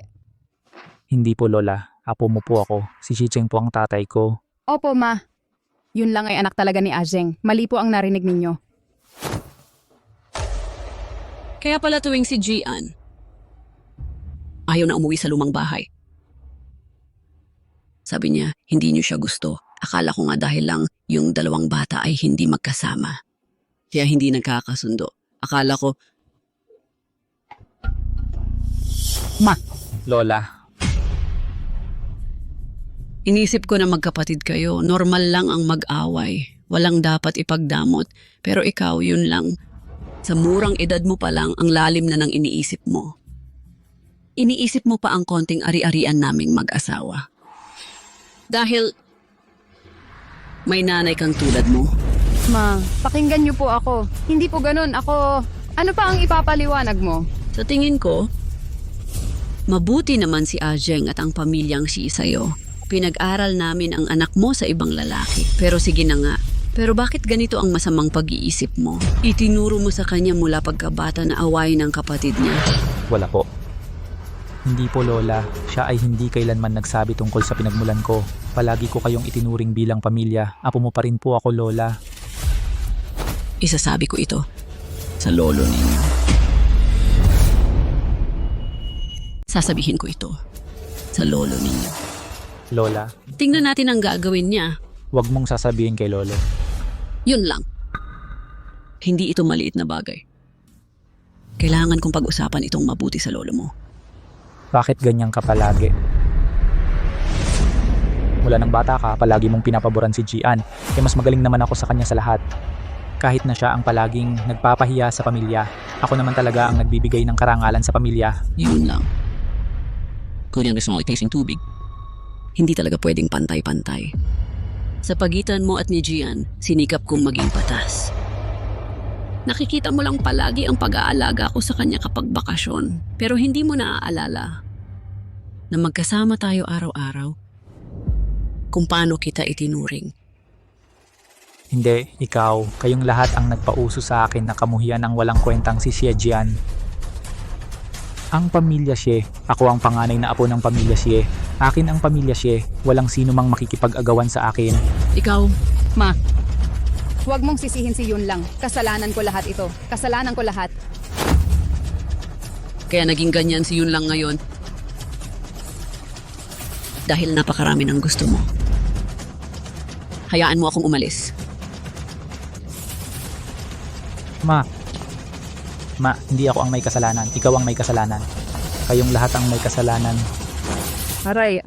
Hindi po, Lola. Apo mo po ako. Si Xicheng po ang tatay ko. Opo, ma. Yun lang ay anak talaga ni Azeng. Mali po ang narinig ninyo. Kaya pala tuwing si Jian ayaw na umuwi sa lumang bahay. Sabi niya, hindi niyo siya gusto. Akala ko nga dahil lang yung dalawang bata ay hindi magkasama. Kaya hindi nagkakasundo. Akala ko, Lola. inisip ko na magkapatid kayo. Normal lang ang mag-away. Walang dapat ipagdamot. Pero ikaw, yun lang. Sa murang edad mo pa lang, ang lalim na ng iniisip mo. Iniisip mo pa ang konting ari-arian naming mag-asawa. Dahil may nanay kang tulad mo. Ma, pakinggan niyo po ako. Hindi po ganun. Ano pa ang ipapaliwanag mo? Sa tingin ko, mabuti naman si Ajeng at ang pamilyang siya sa'yo. Pinag-aral namin ang anak mo sa ibang lalaki. Pero sige na nga. Pero bakit ganito ang masamang pag-iisip mo? Itinuro mo sa kanya mula pagkabata na awayin ng kapatid niya. Wala po. Hindi po, Lola. Siya ay hindi kailanman nagsabi tungkol sa pinagmulan ko. Palagi ko kayong itinuring bilang pamilya. Apo mo pa rin po ako, Lola. Isasabi ko ito sa lolo ninyo. Sasabihin ko ito sa lolo ninyo. Lola, Tingnan natin ang gagawin niya. wag mong sasabihin kay Lolo. Yun lang. Hindi ito maliit na bagay. Kailangan kong pag-usapan itong mabuti sa lolo mo. Bakit ganyan ka palagi? Mula ng bata ka, palagi mong pinapaboran si Gian. Mas magaling naman ako sa kanya sa lahat. Kahit na siya ang palaging nagpapahiya sa pamilya, ako naman talaga ang nagbibigay ng karangalan sa pamilya. Yun lang. Kung gusto mo i-tasting tubig, hindi talaga pwedeng pantay-pantay. Sa pagitan mo at ni Gian, sinikap kong maging patas. Nakikita mo lang palagi ang pag-aalaga ko sa kanya kapag bakasyon. Pero hindi mo naaalala na magkasama tayo araw-araw kung paano kita itinuring. Hindi, ikaw. Kayong lahat ang nagpauso sa akin na kamuhian ang walang kwentang si Xie Jian. Ang pamilya Xie, ako ang panganay na apo ng pamilya Xie. Akin ang pamilya Xie, walang sino mang makikipag-agawan sa akin. Ikaw, Ma, huwag mong sisihin si Yun lang. Kasalanan ko lahat ito. Kasalanan ko lahat. kaya naging ganyan si Yun lang ngayon. Dahil napakarami ng gusto mo. Hayaan mo akong umalis. Ma, hindi ako ang may kasalanan. Ikaw ang may kasalanan. Kayong lahat ang may kasalanan. Aray.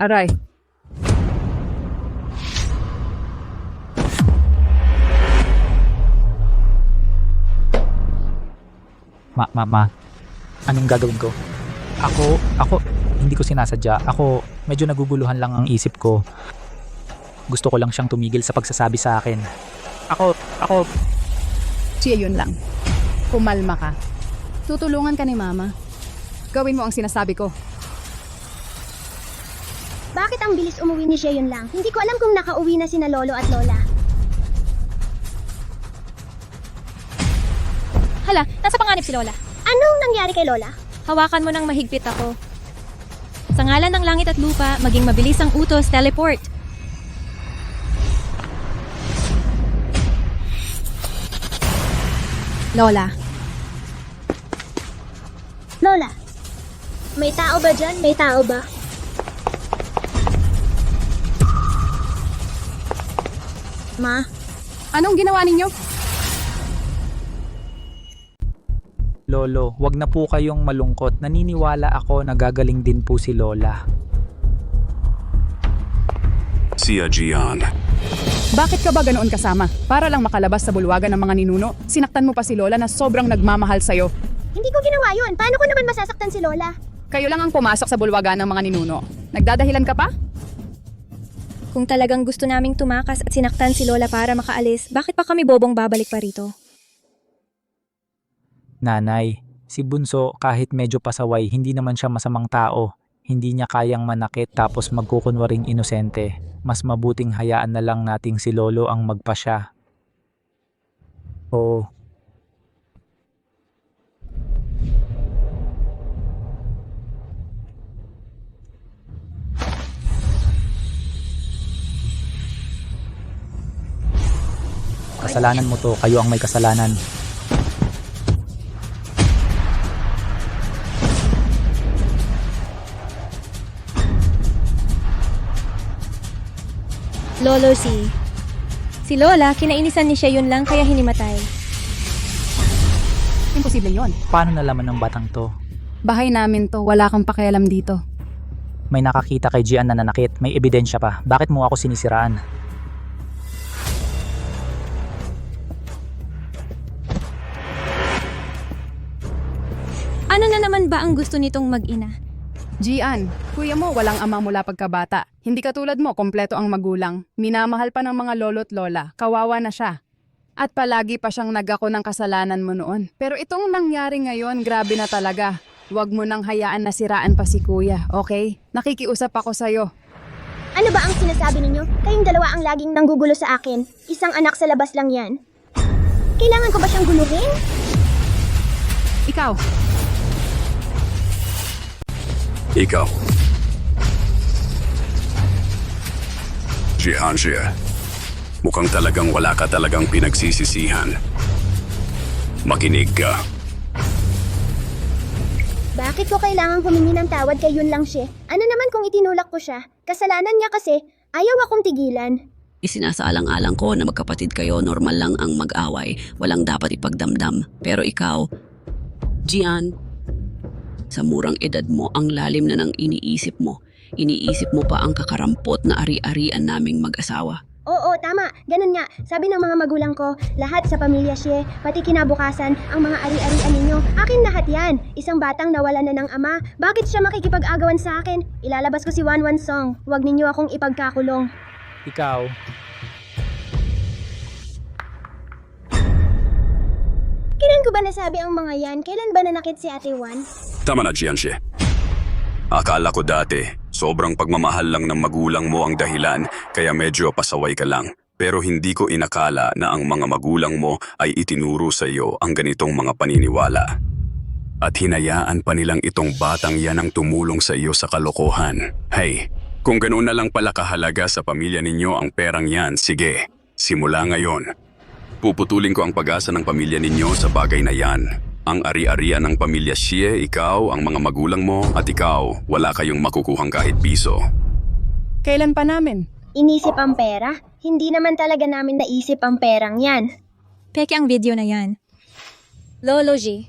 Ma, anong gagawin ko? Ako, hindi ko sinasadya. Ako, medyo naguguluhan lang ang isip ko. Gusto ko lang siyang tumigil sa pagsasabi sa akin. Ako, Siya Yun lang. Kumalma ka. Tutulungan ka ni Mama. Gawin mo ang sinasabi ko. Bakit ang bilis umuwi ni Xie Yun lang? Hindi ko alam kung nakauwi na sina Lolo at Lola. Hala, nasa panganib si Lola. Anong nangyari kay Lola? Hawakan mo ng mahigpit ako. Sa ngalan ng langit at lupa, maging mabilis ang utos, teleport. Lola, Lola, may tao ba dyan? May tao ba? Ma? Anong ginawa ninyo? Lolo, wag na po kayong malungkot. Naniniwala ako na gagaling din po si Lola. Sia Gian. Bakit ka ba ganoon kasama? Para lang makalabas sa bulwagan ng mga ninuno, sinaktan mo pa si Lola na sobrang nagmamahal sa'yo. Hindi ko ginawa yun. Paano ko naman masasaktan si Lola? Kayo lang ang pumasok sa bulwagan ng mga ninuno. Nagdadahilan ka pa? kung talagang gusto naming tumakas at sinaktan si Lola para makaalis, bakit pa kami bobong babalik pa rito? Nanay, si Bunso kahit medyo pasaway, hindi naman siya masamang tao. Hindi niya kayang manakit tapos magkukunwaring inosente. Mas mabuting hayaan na lang nating si Lolo ang magpasya. Oo. Kasalanan mo to, kayo ang may kasalanan. Lolo si Lola, kinainisan ni siya yun lang kaya hinimatay. Imposible yon. Paano nalaman ng batang to? Bahay namin to, wala kang pakialam dito. May nakakita kay Gian na nanakit, may ebidensya pa. Bakit mo ako sinisiraan? Kailan ba ang gusto nitong mag-ina? Gian, kuya mo walang ama mula pagkabata. Hindi katulad mo, kompleto ang magulang. Minamahal pa ng mga lolo't lola. Kawawa na siya. At palagi pa siyang nagako ng kasalanan mo noon. Pero itong nangyari ngayon, grabe na talaga. Huwag mo nang hayaan na siraan pa si kuya, okay? Nakikiusap ako sa'yo. Ano ba ang sinasabi ninyo? Kayong dalawa ang laging nanggugulo sa akin. Isang anak sa labas lang yan. Kailangan ko ba siyang guluhin? Ikaw, Ikaw. Jihanjia, mukhang talagang wala ka talagang pinagsisisihan. Makinig ka. Bakit ko kailangang humingi ng tawad kay Yun Lang Xie? Ano naman kung itinulak ko siya? Kasalanan niya kasi, ayaw akong tigilan. Isinasaalang-alang ko na magkapatid kayo, normal lang ang mag-away. Walang dapat ipagdamdam. Pero ikaw, Gian, sa murang edad mo, ang lalim na ng iniisip mo. Iniisip mo pa ang kakarampot na ari-arian naming mag-asawa. Oo, tama. Ganun nga. Sabi ng mga magulang ko, lahat sa pamilya Xie, pati kinabukasan, ang mga ari-arian ninyo, akin lahat yan. Isang batang nawala na ng ama. Bakit siya makikipag-agawan sa akin? Ilalabas ko si Wanwan Song. Huwag ninyo akong ipagkakulong. Ikaw. Kailan ko ba nasabi ang mga yan? Kailan ba nanakit si Ate Wan? Tama na, Jianxie. Akala ko dati, sobrang pagmamahal lang ng magulang mo ang dahilan, kaya medyo pasaway ka lang. Pero hindi ko inakala na ang mga magulang mo ay itinuro sa iyo ang ganitong mga paniniwala. At hinayaan pa nilang itong batang yan ang tumulong sa iyo sa kalokohan. Hey, kung ganoon na lang pala kahalaga sa pamilya ninyo ang perang yan, sige, simula ngayon. Puputulin ko ang pag-asa ng pamilya ninyo sa bagay na yan. Ang ari-arian ng pamilya Xie, ikaw, ang mga magulang mo, at ikaw, wala kayong makukuhang kahit piso. kailan pa namin? Inisip ang pera? Hindi naman talaga namin naisip ang perang yan. Peke ang video na yan. Lolo G,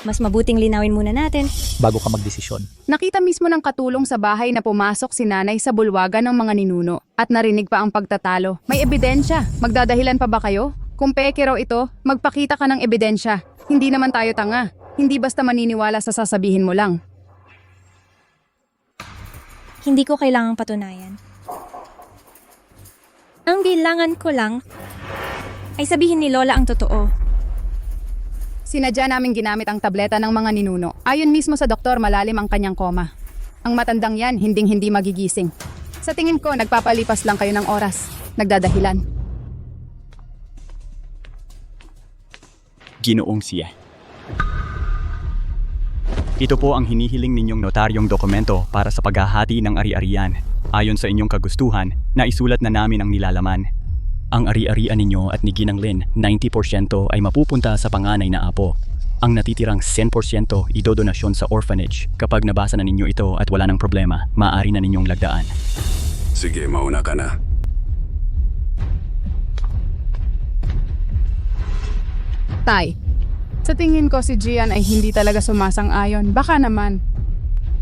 mas mabuting linawin muna natin. Bago ka magdesisyon. Nakita mismo ng katulong sa bahay na pumasok si nanay sa bulwagan ng mga ninuno at narinig pa ang pagtatalo. May ebidensya. Magdadahilan pa ba kayo? Kung peke raw ito, magpakita ka ng ebidensya. Hindi naman tayo tanga. Hindi basta maniniwala sa sasabihin mo lang. Hindi ko kailangang patunayan. Ang kailangan ko lang ay sabihin ni Lola ang totoo. Sinadya namin ginamit ang tableta ng mga ninuno. Ayon mismo sa doktor, malalim ang kanyang koma. Ang matandang yan, hinding-hindi magigising. Sa tingin ko, nagpapalipas lang kayo ng oras. Nagdadahilan. Ginoong Xie. Ito po ang hinihiling ninyong notaryong dokumento para sa paghahati ng ari-arian. Ayon sa inyong kagustuhan, naisulat na namin ang nilalaman. Ang ari-arian ninyo at ni Ginang Lin, 90% ay mapupunta sa panganay na apo. Ang natitirang 10% idodonasyon sa orphanage. Kapag nabasa na ninyo ito at wala ng problema, maaari na ninyong lagdaan. Sige, mauna ka na. Tay, sa tingin ko si Gian ay hindi talaga sumasang-ayon. Baka naman,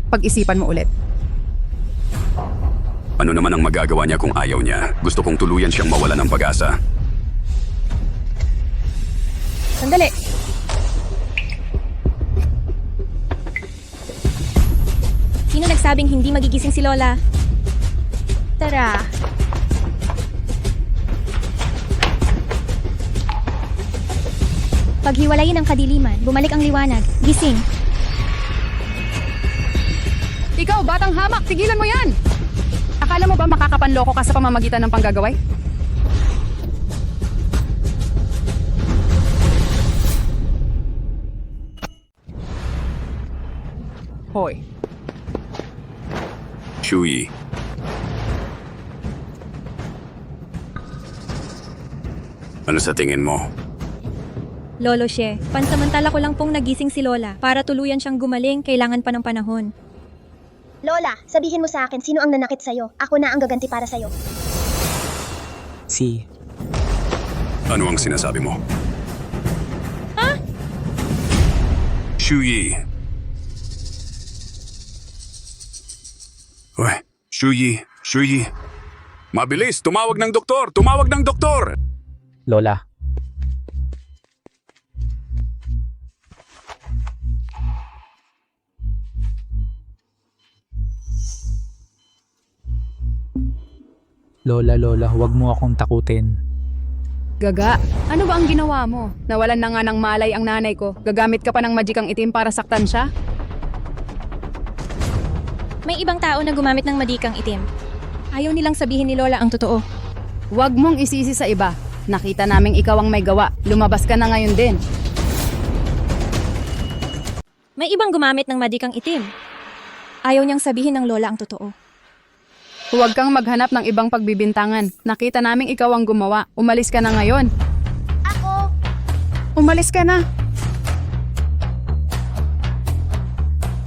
pag-isipan mo ulit. Ano naman ang magagawa niya kung ayaw niya? Gusto kong tuluyan siyang mawala ng pag-asa. Sandali. Sino nagsabing hindi magigising si Lola? Tara. Paghiwalayin ang kadiliman, bumalik ang liwanag. Gising. Ikaw, batang hamak, tigilan mo yan! Akala mo ba makakapanloko ka sa pamamagitan ng panggagaway? Hoy. Shui. Ano sa tingin mo? Lolo Xie, pansamantala ko lang pong nagising si Lola. Para tuluyan siyang gumaling, kailangan pa ng panahon. Lola, sabihin mo sa akin sino ang nanakit sa'yo. Ako na ang gaganti para sa'yo. Ano ang sinasabi mo? Ha? Shuyi. Uy, Shuyi, Shuyi. Mabilis, tumawag ng doktor! Tumawag ng doktor! Lola. Lola, huwag mo akong takutin. Gaga, ano ba ang ginawa mo? Nawalan na nga ng malay ang nanay ko. Gagamit ka pa ng magikang itim para saktan siya? May ibang tao na gumamit ng madikang itim. Ayaw nilang sabihin ni Lola ang totoo. Huwag mong isisi sa iba. Nakita naming ikaw ang may gawa. Lumabas ka na ngayon din. May ibang gumamit ng madikang itim. Ayaw niyang sabihin ng Lola ang totoo. Huwag kang maghanap ng ibang pagbibintangan. Nakita naming ikaw ang gumawa. Umalis ka na ngayon. Ako! Umalis ka na.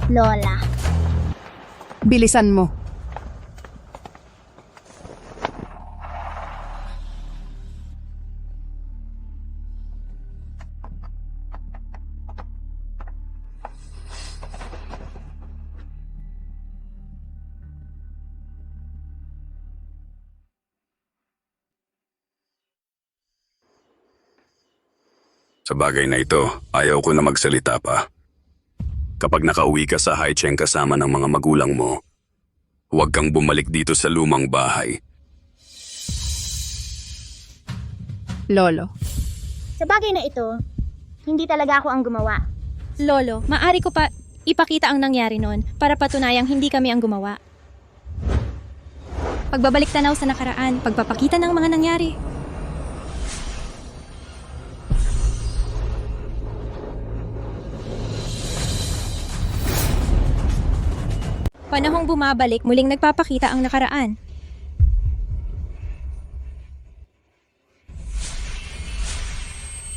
Lola. Bilisan mo. Sa bagay na ito, ayaw ko na magsalita pa. Kapag nakauwi ka sa Haicheng kasama ng mga magulang mo, huwag kang bumalik dito sa lumang bahay. Lolo. Sa bagay na ito, hindi talaga ako ang gumawa. Lolo, maari ko pa ipakita ang nangyari noon para patunayang hindi kami ang gumawa. Pagbabalik tanaw sa nakaraan, pagpapakita ng mga nangyari. Panahong bumabalik, muling nagpapakita ang nakaraan.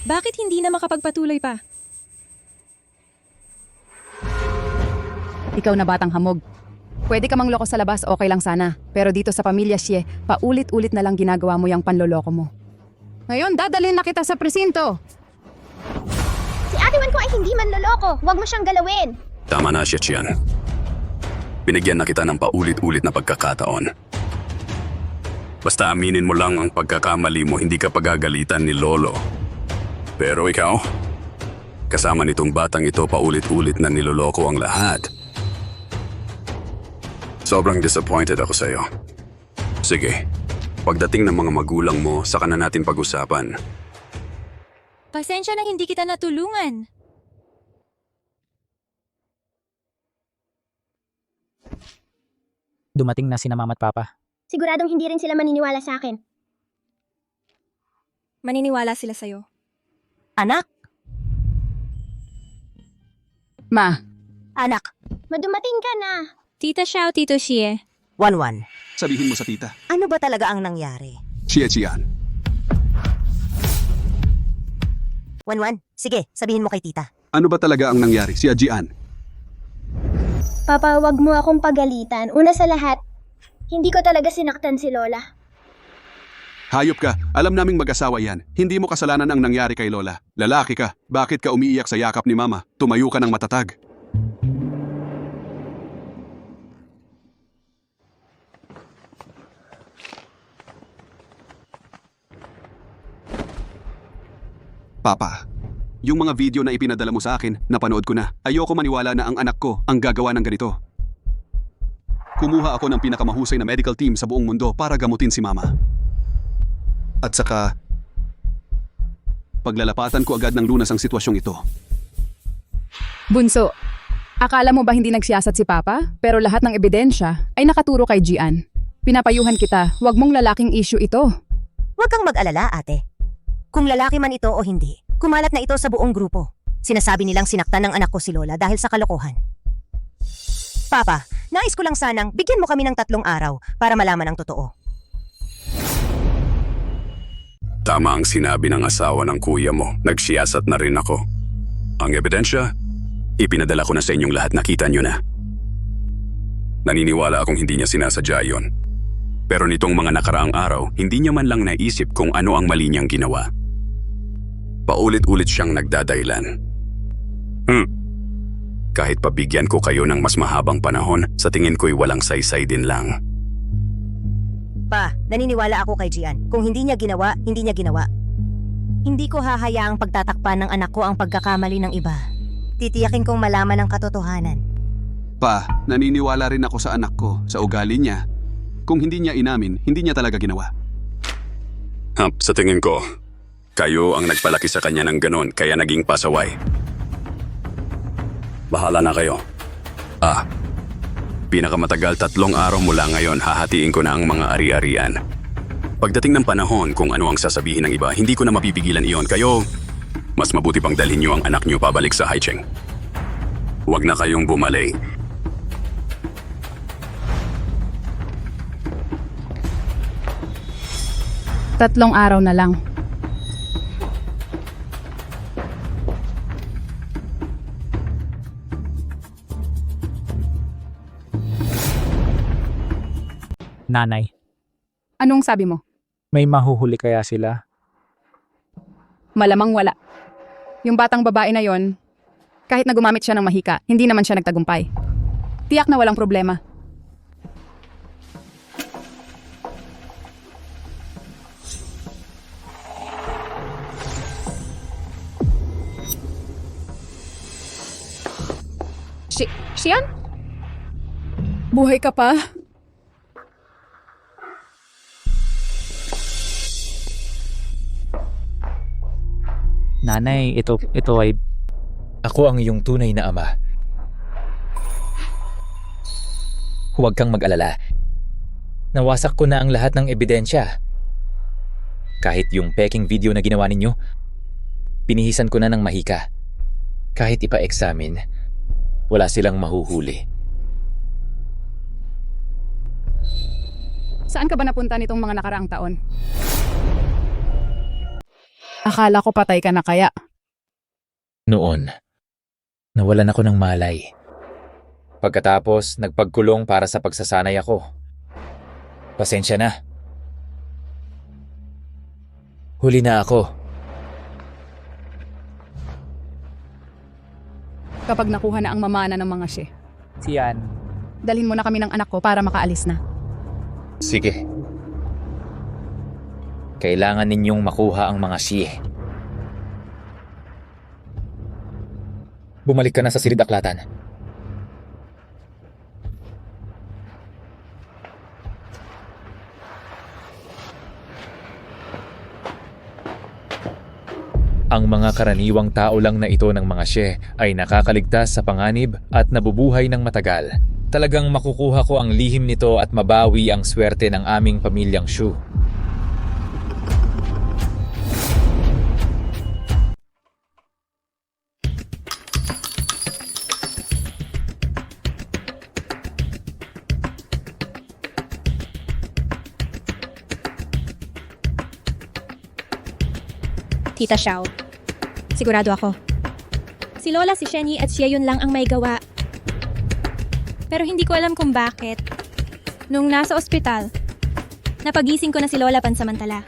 Bakit hindi na makapagpatuloy pa? Ikaw na batang hamog. Pwede ka mangloko sa labas, okay lang sana. Pero dito sa pamilya Xie, paulit-ulit na lang ginagawa mo yung panloloko mo. Ngayon, dadalhin na kita sa presinto. Si Ate Wan ko ay hindi manloloko. Huwag mo siyang galawin. Tama na, Xiaqian. Binigyan na kita ng paulit-ulit na pagkakataon. Basta aminin mo lang ang pagkakamali mo, hindi ka pagagalitan ni Lolo. Pero ikaw, kasama nitong batang ito paulit-ulit na niloloko ang lahat. Sobrang disappointed ako sa'yo. Sige, pagdating ng mga magulang mo, saka na natin pag-usapan. Pasensya na hindi kita natulungan. Dumating na sina mama at papa. Siguradong hindi rin sila maniniwala sa akin. Maniniwala sila sa'yo. Anak! Ma. Anak! Madumating ka na. Tita Xiao, Tito Xie. Wanwan. Sabihin mo sa tita. Ano ba talaga ang nangyari? Xiaqian. Wanwan, sige, sabihin mo kay tita. Ano ba talaga ang nangyari? Xiaqian. Papa, wag mo akong pagalitan. Una sa lahat, hindi ko talaga sinaktan si Lola. Hayop ka. Alam naming mag-asawa yan. Hindi mo kasalanan ang nangyari kay Lola. Lalaki ka. Bakit ka umiiyak sa yakap ni Mama? Tumayo ka ng matatag. Papa, yung mga video na ipinadala mo sa akin, napanood ko na. Ayoko maniwala na ang anak ko ang gagawa ng ganito. Kumuha ako ng pinakamahusay na medical team sa buong mundo para gamutin si Mama. At saka, paglalapatan ko agad ng lunas ang sitwasyong ito. Bunso, akala mo ba hindi nagsiyasat si Papa? Pero lahat ng ebidensya ay nakaturo kay Jian. Pinapayuhan kita, huwag mong lalaking issue ito. Huwag kang mag-alala, ate. Kung lalaki man ito o hindi, kumalat na ito sa buong grupo. Sinasabi nilang sinaktan ng anak ko si Lola dahil sa kalokohan. Papa, nais ko lang sanang bigyan mo kami ng 3 araw para malaman ang totoo. Tama ang sinabi ng asawa ng kuya mo. Nagsiyasat na rin ako. Ang ebidensya, ipinadala ko na sa inyong lahat, nakita nyo na. Naniniwala akong hindi niya sinasadya yon. Pero nitong mga nakaraang araw, hindi niya man lang naisip kung ano ang mali niyang ginawa. Paulit-ulit siyang nagdadailan. Kahit pabigyan ko kayo ng mas mahabang panahon, sa tingin ko'y walang saysay din lang. Pa, naniniwala ako kay Jian. Kung hindi niya ginawa, hindi niya ginawa. Hindi ko hahayaang pagtatakpan ng anak ko ang pagkakamali ng iba. Titiyakin kong malaman ang katotohanan. Pa, naniniwala rin ako sa anak ko, sa ugali niya. Kung hindi niya inamin, hindi niya talaga ginawa. Sa tingin ko, kayo ang nagpalaki sa kanya ng ganon kaya naging pasaway. Bahala na kayo. Pinakamatagal 3 araw mula ngayon hahatiin ko na ang mga ari-arian. Pagdating ng panahon kung ano ang sasabihin ng iba, hindi ko na mapipigilan iyon. Kayo, mas mabuti pang dalhin niyo ang anak niyo pabalik sa Haicheng. Huwag na kayong bumalik. Tatlong araw na lang. Nanay, Anong sabi mo? may mahuhuli kaya sila? Malamang wala. Yung batang babae na yon, kahit na gumamit siya ng mahika, hindi naman siya nagtagumpay. Tiyak na walang problema. Xian? Buhay ka pa? Nanay, ito ay... Ako ang iyong tunay na ama. Huwag kang mag-alala. Nawasak ko na ang lahat ng ebidensya. Kahit yung peking video na ginawa ninyo, pinihisan ko na ng mahika. Kahit ipa-examine, wala silang mahuhuli. Saan ka ba napunta nitong mga nakaraang taon? Akala ko patay ka na kaya. Noon, nawalan ako ng malay. Pagkatapos, nagpagkulong para sa pagsasanay ako. Pasensya na. Huli na ako. Kapag nakuha na ang mamana ng mga Xie, Siyan. dalhin mo na kami ng anak ko para makaalis na. Sige. Kailangan ninyong makuha ang mga Xie. Bumalik ka na sa silid-aklatan. Ang mga karaniwang tao lang na ito ng mga Xie ay nakakaligtas sa panganib at nabubuhay ng matagal. Talagang makukuha ko ang lihim nito at mabawi ang swerte ng aming pamilyang Shu. Tita Xiao, sigurado ako. Si Lola, si Shenyi at siya yun lang ang may gawa. Pero hindi ko alam kung bakit. Nung nasa ospital, napagising ko na si Lola pansamantala.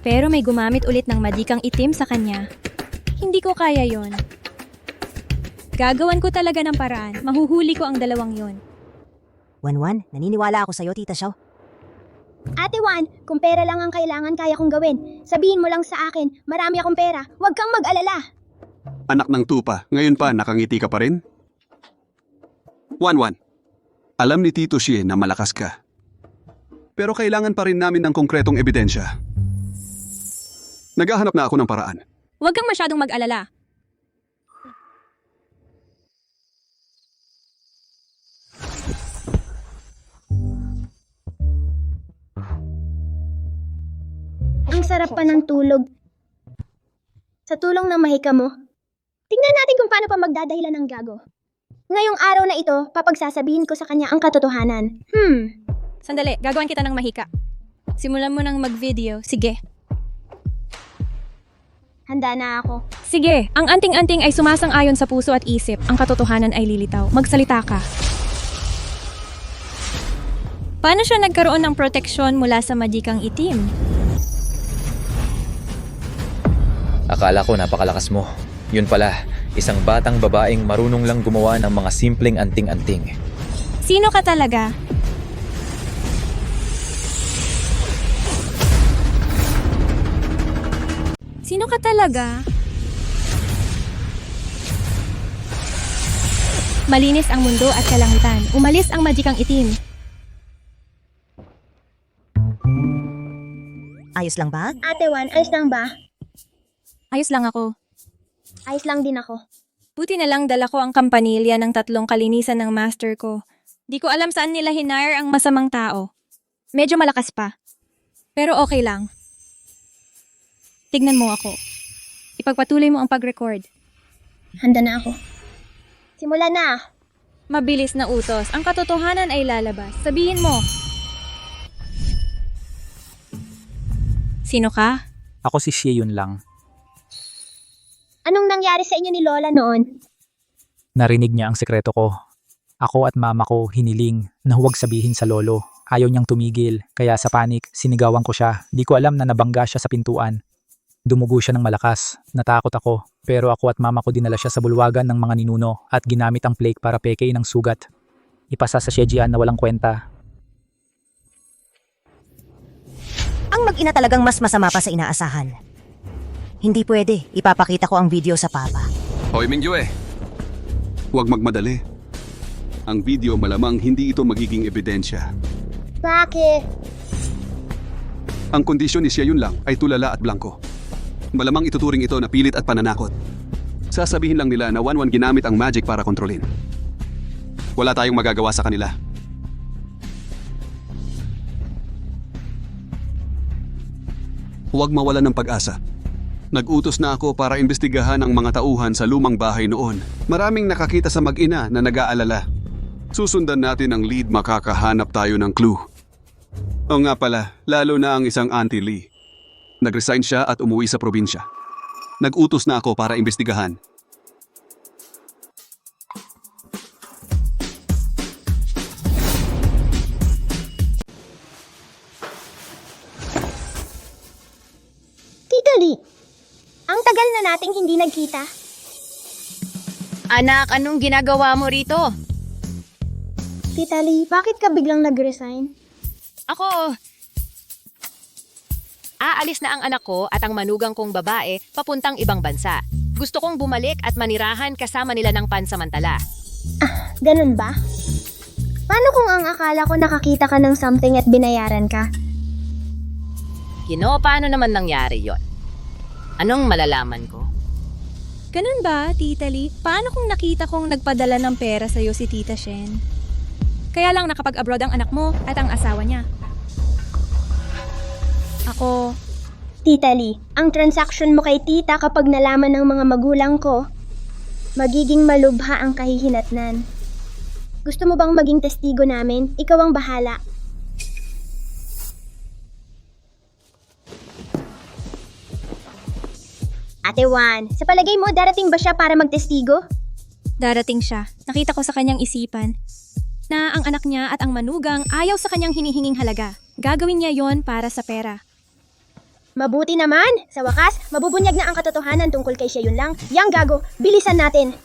Pero may gumamit ulit ng madikang itim sa kanya. Hindi ko kaya yon. Gagawan ko talaga ng paraan. Mahuhuli ko ang dalawang yon. Wanwan, naniniwala ako sa'yo, Tita Xiao. Ate Juan, kung pera lang ang kailangan kaya kong gawin, sabihin mo lang sa akin, marami akong pera, huwag kang mag-alala. Anak ng tupa, ngayon pa nakangiti ka pa rin? Wanwan, alam ni Tito Xie na malakas ka. Pero kailangan pa rin namin ng konkretong ebidensya. Naghahanap na ako ng paraan. Huwag kang masyadong mag-alala. Ang sarap pa ng tulog. Sa tulong ng mahika mo. Tingnan natin kung paano pa magdadahilan ng gago. Ngayong araw na ito, papagsasabihin ko sa kanya ang katotohanan. Sandali, gagawan kita ng mahika. Simulan mo nang mag-video. Sige. Handa na ako. Sige, ang anting-anting ay sumasang-ayon sa puso at isip. Ang katotohanan ay lilitaw. Magsalita ka. Paano siya nagkaroon ng proteksyon mula sa madikang itim? Akala ko napakalakas mo. Yun pala, isang batang babaeng marunong lang gumawa ng mga simpleng anting-anting. Sino ka talaga? Sino ka talaga? Malinis ang mundo at kalangitan. Umalis ang madikang itim. Ayos lang ba? Ate Juan, ayos lang ba? Ayos lang ako. Ayos lang din ako. Buti na lang dala ko ang kampanilya ng 3 kalinisan ng master ko. Di ko alam saan nila hinire ang masamang tao. Medyo malakas pa. Pero okay lang. Tignan mo ako. Ipagpatuloy mo ang pag-record. Handa na ako. Simula na. Mabilis na utos. Ang katotohanan ay lalabas. Sabihin mo. Sino ka? Ako si Shiyun lang. Anong nangyari sa inyo ni Lola noon? Narinig niya ang sekreto ko. Ako at mama ko hiniling na huwag sabihin sa lolo. Ayaw niyang tumigil, kaya sa panik, sinigawan ko siya. Di ko alam na nabangga siya sa pintuan. Dumugo siya ng malakas. Natakot ako. Pero ako at mama ko dinala siya sa bulwagan ng mga ninuno at ginamit ang plague para peke ng sugat. Ipasa sa Shejian na walang kwenta. Ang mag-ina talagang mas masama pa sa inaasahan. Hindi pwede. Ipapakita ko ang video sa papa. Hoy Mingyue, huwag magmadali. Ang video malamang hindi ito magiging ebidensya. Bakit? Ang kondisyon ni Shiyun lang ay tulala at blanco. Malamang ituturing ito na pilit at pananakot. Sasabihin lang nila na Wanwan ginamit ang magic para kontrolin. Wala tayong magagawa sa kanila. Huwag mawalan ng pag-asa. Nag-utos na ako para imbestigahan ang mga tauhan sa lumang bahay noon. Maraming nakakita sa mag-ina na nag-aalala. Susundan natin ang lead, makakahanap tayo ng clue. O nga pala, lalo na ang isang Auntie Lee. Nag-resign siya at umuwi sa probinsya. Nag-utos na ako para imbestigahan. Tita Lee, ang tagal na nating hindi nagkita. Anak, anong ginagawa mo rito? Tita Lee, bakit ka biglang nag-resign? Ako, aalis na ang anak ko at ang manugang kong babae papuntang ibang bansa. Gusto kong bumalik at manirahan kasama nila ng pansamantala. Ganun ba? Paano kung ang akala ko nakakita ka ng something at binayaran ka? Paano naman nangyari yon? Anong malalaman ko? Ganun ba, Tita Lee? Paano kung nakita kong nagpadala ng pera sa'yo si Tita Shen? Kaya lang nakapag-abroad ang anak mo at ang asawa niya. Ako, Tita Lee, ang transaction mo kay tita kapag nalaman ng mga magulang ko, magiging malubha ang kahihinatnan. Gusto mo bang maging testigo namin? Ikaw ang bahala. Ate Juan, sa palagay mo darating ba siya para magtestigo? darating siya. Nakita ko sa kanyang isipan na ang anak niya at ang manugang ayaw sa kanyang hinihinging halaga. Gagawin niya yon para sa pera. Mabuti naman! Sa wakas, mabubunyag na ang katotohanan tungkol kay siya yun lang. Yang gago, bilisan natin!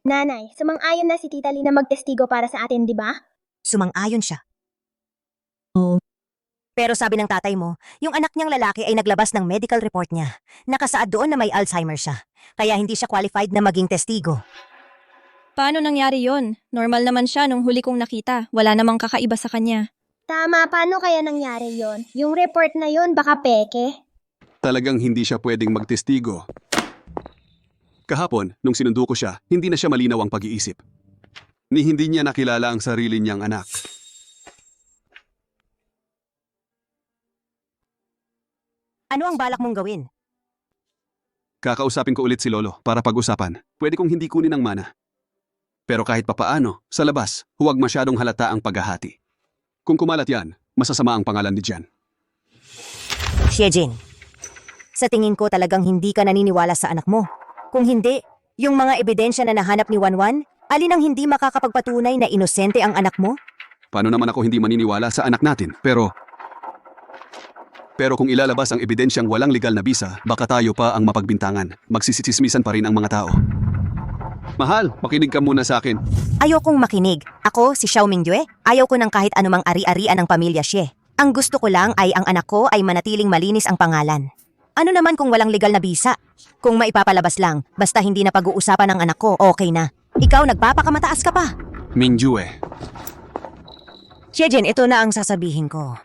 Nanay, sumang-ayon na si Tita Lee na magtestigo para sa atin, di ba? Sumang-ayon siya. Pero sabi ng tatay mo, yung anak niyang lalaki ay naglabas ng medical report niya. Nakasaad doon na may Alzheimer siya. Kaya hindi siya qualified na maging testigo. Paano nangyari yon? Normal naman siya nung huli kong nakita. Wala namang kakaiba sa kanya. Tama, paano kaya nangyari yon? Yung report na yon baka peke? Talagang hindi siya pwedeng magtestigo. Kahapon, nung sinundo ko siya, hindi na siya malinaw ang pag-iisip. Ni hindi niya nakilala ang sarili niyang anak. Ano ang balak mong gawin? Kakausapin ko ulit si Lolo para pag-usapan. Pwede kong hindi kunin ang mana. Pero kahit papaano, sa labas, huwag masyadong halata ang paghahati. Kung kumalat yan, masasama ang pangalan ni Jan. Xiejin, sa tingin ko talagang hindi ka naniniwala sa anak mo. Kung hindi, yung mga ebidensya na nahanap ni Wanwan, alin ang hindi makakapagpatunay na inosente ang anak mo? Paano naman ako hindi maniniwala sa anak natin? Pero kung ilalabas ang ebidensyang walang legal na bisa, baka tayo pa ang mapagbintangan. Magsisismisan pa rin ang mga tao. Mahal, makinig ka muna sa akin. Ayokong makinig. Ako, si Xiao Mingyue, ayaw ko ng kahit anumang ari-arian ng pamilya Xie. Ang gusto ko lang ay ang anak ko ay manatiling malinis ang pangalan. Ano naman kung walang legal na bisa? Kung maipapalabas lang, basta hindi na pag-uusapan ng anak ko, okay na. Ikaw nagpapakamataas ka pa. Minju eh. Shejin, ito na ang sasabihin ko.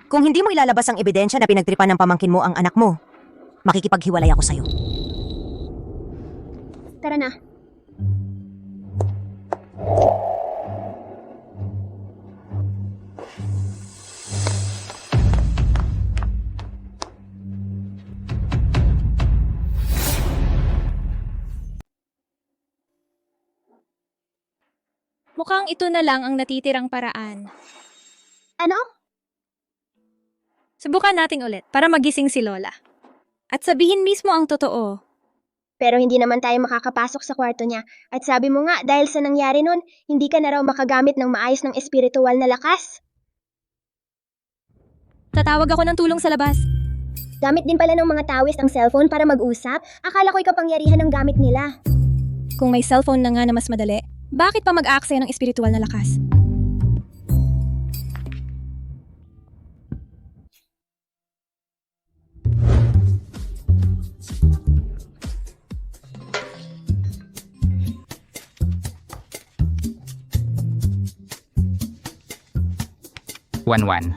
Kung hindi mo ilalabas ang ebidensya na pinagtripan ng pamangkin mo ang anak mo, makikipaghiwalay ako sa'yo. Tara na. Mukhang ito na lang ang natitirang paraan. Ano? Subukan natin ulit para magising si Lola. At sabihin mismo ang totoo. Pero hindi naman tayo makakapasok sa kwarto niya. At sabi mo nga, dahil sa nangyari nun, hindi ka na raw makagamit ng maayos ng espiritual na lakas. Tatawag ako ng tulong sa labas. Gamit din pala ng mga tawis ang cellphone para mag-usap. Akala ko'y kapangyarihan ng gamit nila. Kung may cellphone na nga na mas madali, bakit pa mag-aaksaya ng espiritual na lakas? Wanwan.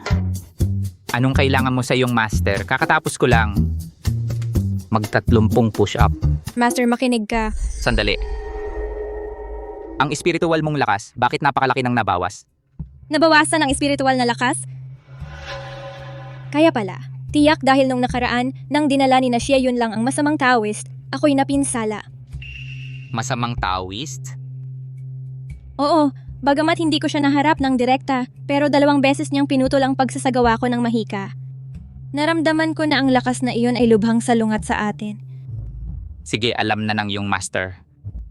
Anong kailangan mo sa iyong master? Kakatapos ko lang. Mag-30 push-up. Master, makinig ka. Sandali. Ang espiritual mong lakas, bakit napakalaki ng nabawas? Nabawasan ang espiritual na lakas? Kaya pala, tiyak dahil nung nakaraan, nang dinala ni na siya yun lang ang masamang Taoist, ako'y napinsala. Masamang Taoist? Oo, bagamat hindi ko siya naharap ng direkta, pero 2 beses niyang pinutol ang pagsasagawa ko ng mahika. Naramdaman ko na ang lakas na iyon ay lubhang salungat sa atin. Sige, alam na ng iyong master.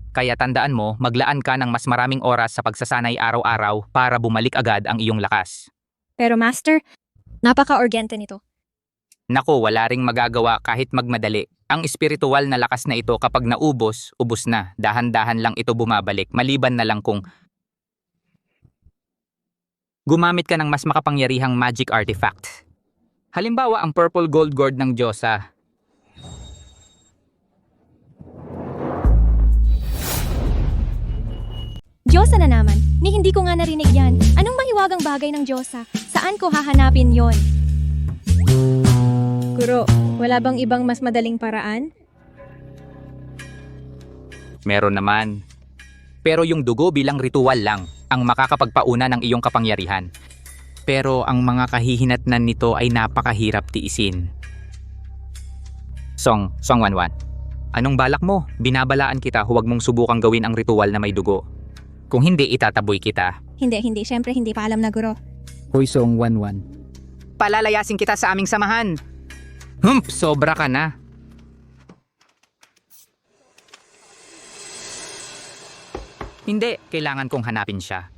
Kaya tandaan mo, maglaan ka ng mas maraming oras sa pagsasanay araw-araw para bumalik agad ang iyong lakas. Pero Master, napaka-urgente nito. Naku, wala ring magagawa kahit magmadali. Ang espiritual na lakas na ito kapag naubos, ubos na. Dahan-dahan lang ito bumabalik, maliban na lang kung gumamit ka ng mas makapangyarihang magic artifact. Halimbawa, ang purple gold gourd ng Diyosa. Diyosa na naman, ni hindi ko nga narinig yan. Anong mahiwagang bagay ng Diyosa? Saan ko hahanapin yon? Guro, wala bang ibang mas madaling paraan? Meron naman. Pero yung dugo bilang ritual lang ang makakapagpauna ng iyong kapangyarihan. Pero ang mga kahihinatnan nito ay napakahirap tiisin. Song Wanwan. Anong balak mo? Binabalaan kita, huwag mong subukang gawin ang ritual na may dugo. Kung hindi, itataboy kita. Hindi. Siyempre hindi pa alam na, Guro. Hoy, Song Wanwan. Palalayasin kita sa aming samahan. Sobra ka na. Hindi, kailangan kong hanapin siya.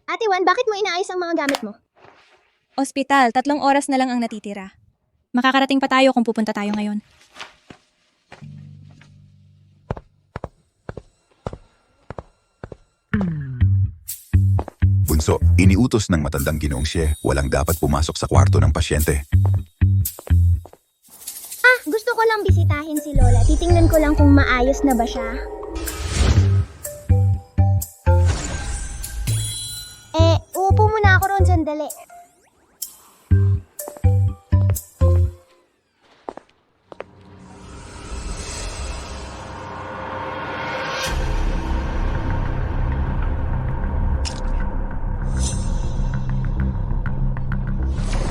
Ate Wan, bakit mo inaayos ang mga gamit mo? Ospital, 3 oras na lang ang natitira. Makakarating pa tayo kung pupunta tayo ngayon. Bunso, iniutos ng matandang Ginoong Xie, walang dapat pumasok sa kwarto ng pasyente. Gusto ko lang bisitahin si Lola. Titingnan ko lang kung maayos na ba siya. Uupo muna ako ron sandali.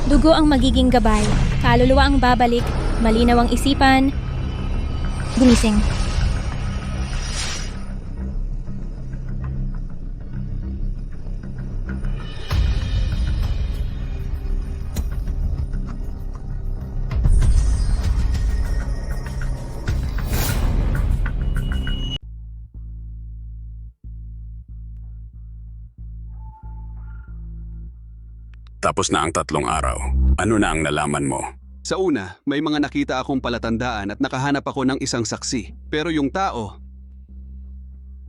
Dugo ang magiging gabay, kaluluwa ang babalik, malinaw ang isipan, gumising. Tapos na ang 3 araw. Ano na ang nalaman mo? Sa una, may mga nakita akong palatandaan at nakahanap ako ng isang saksi. Pero yung tao,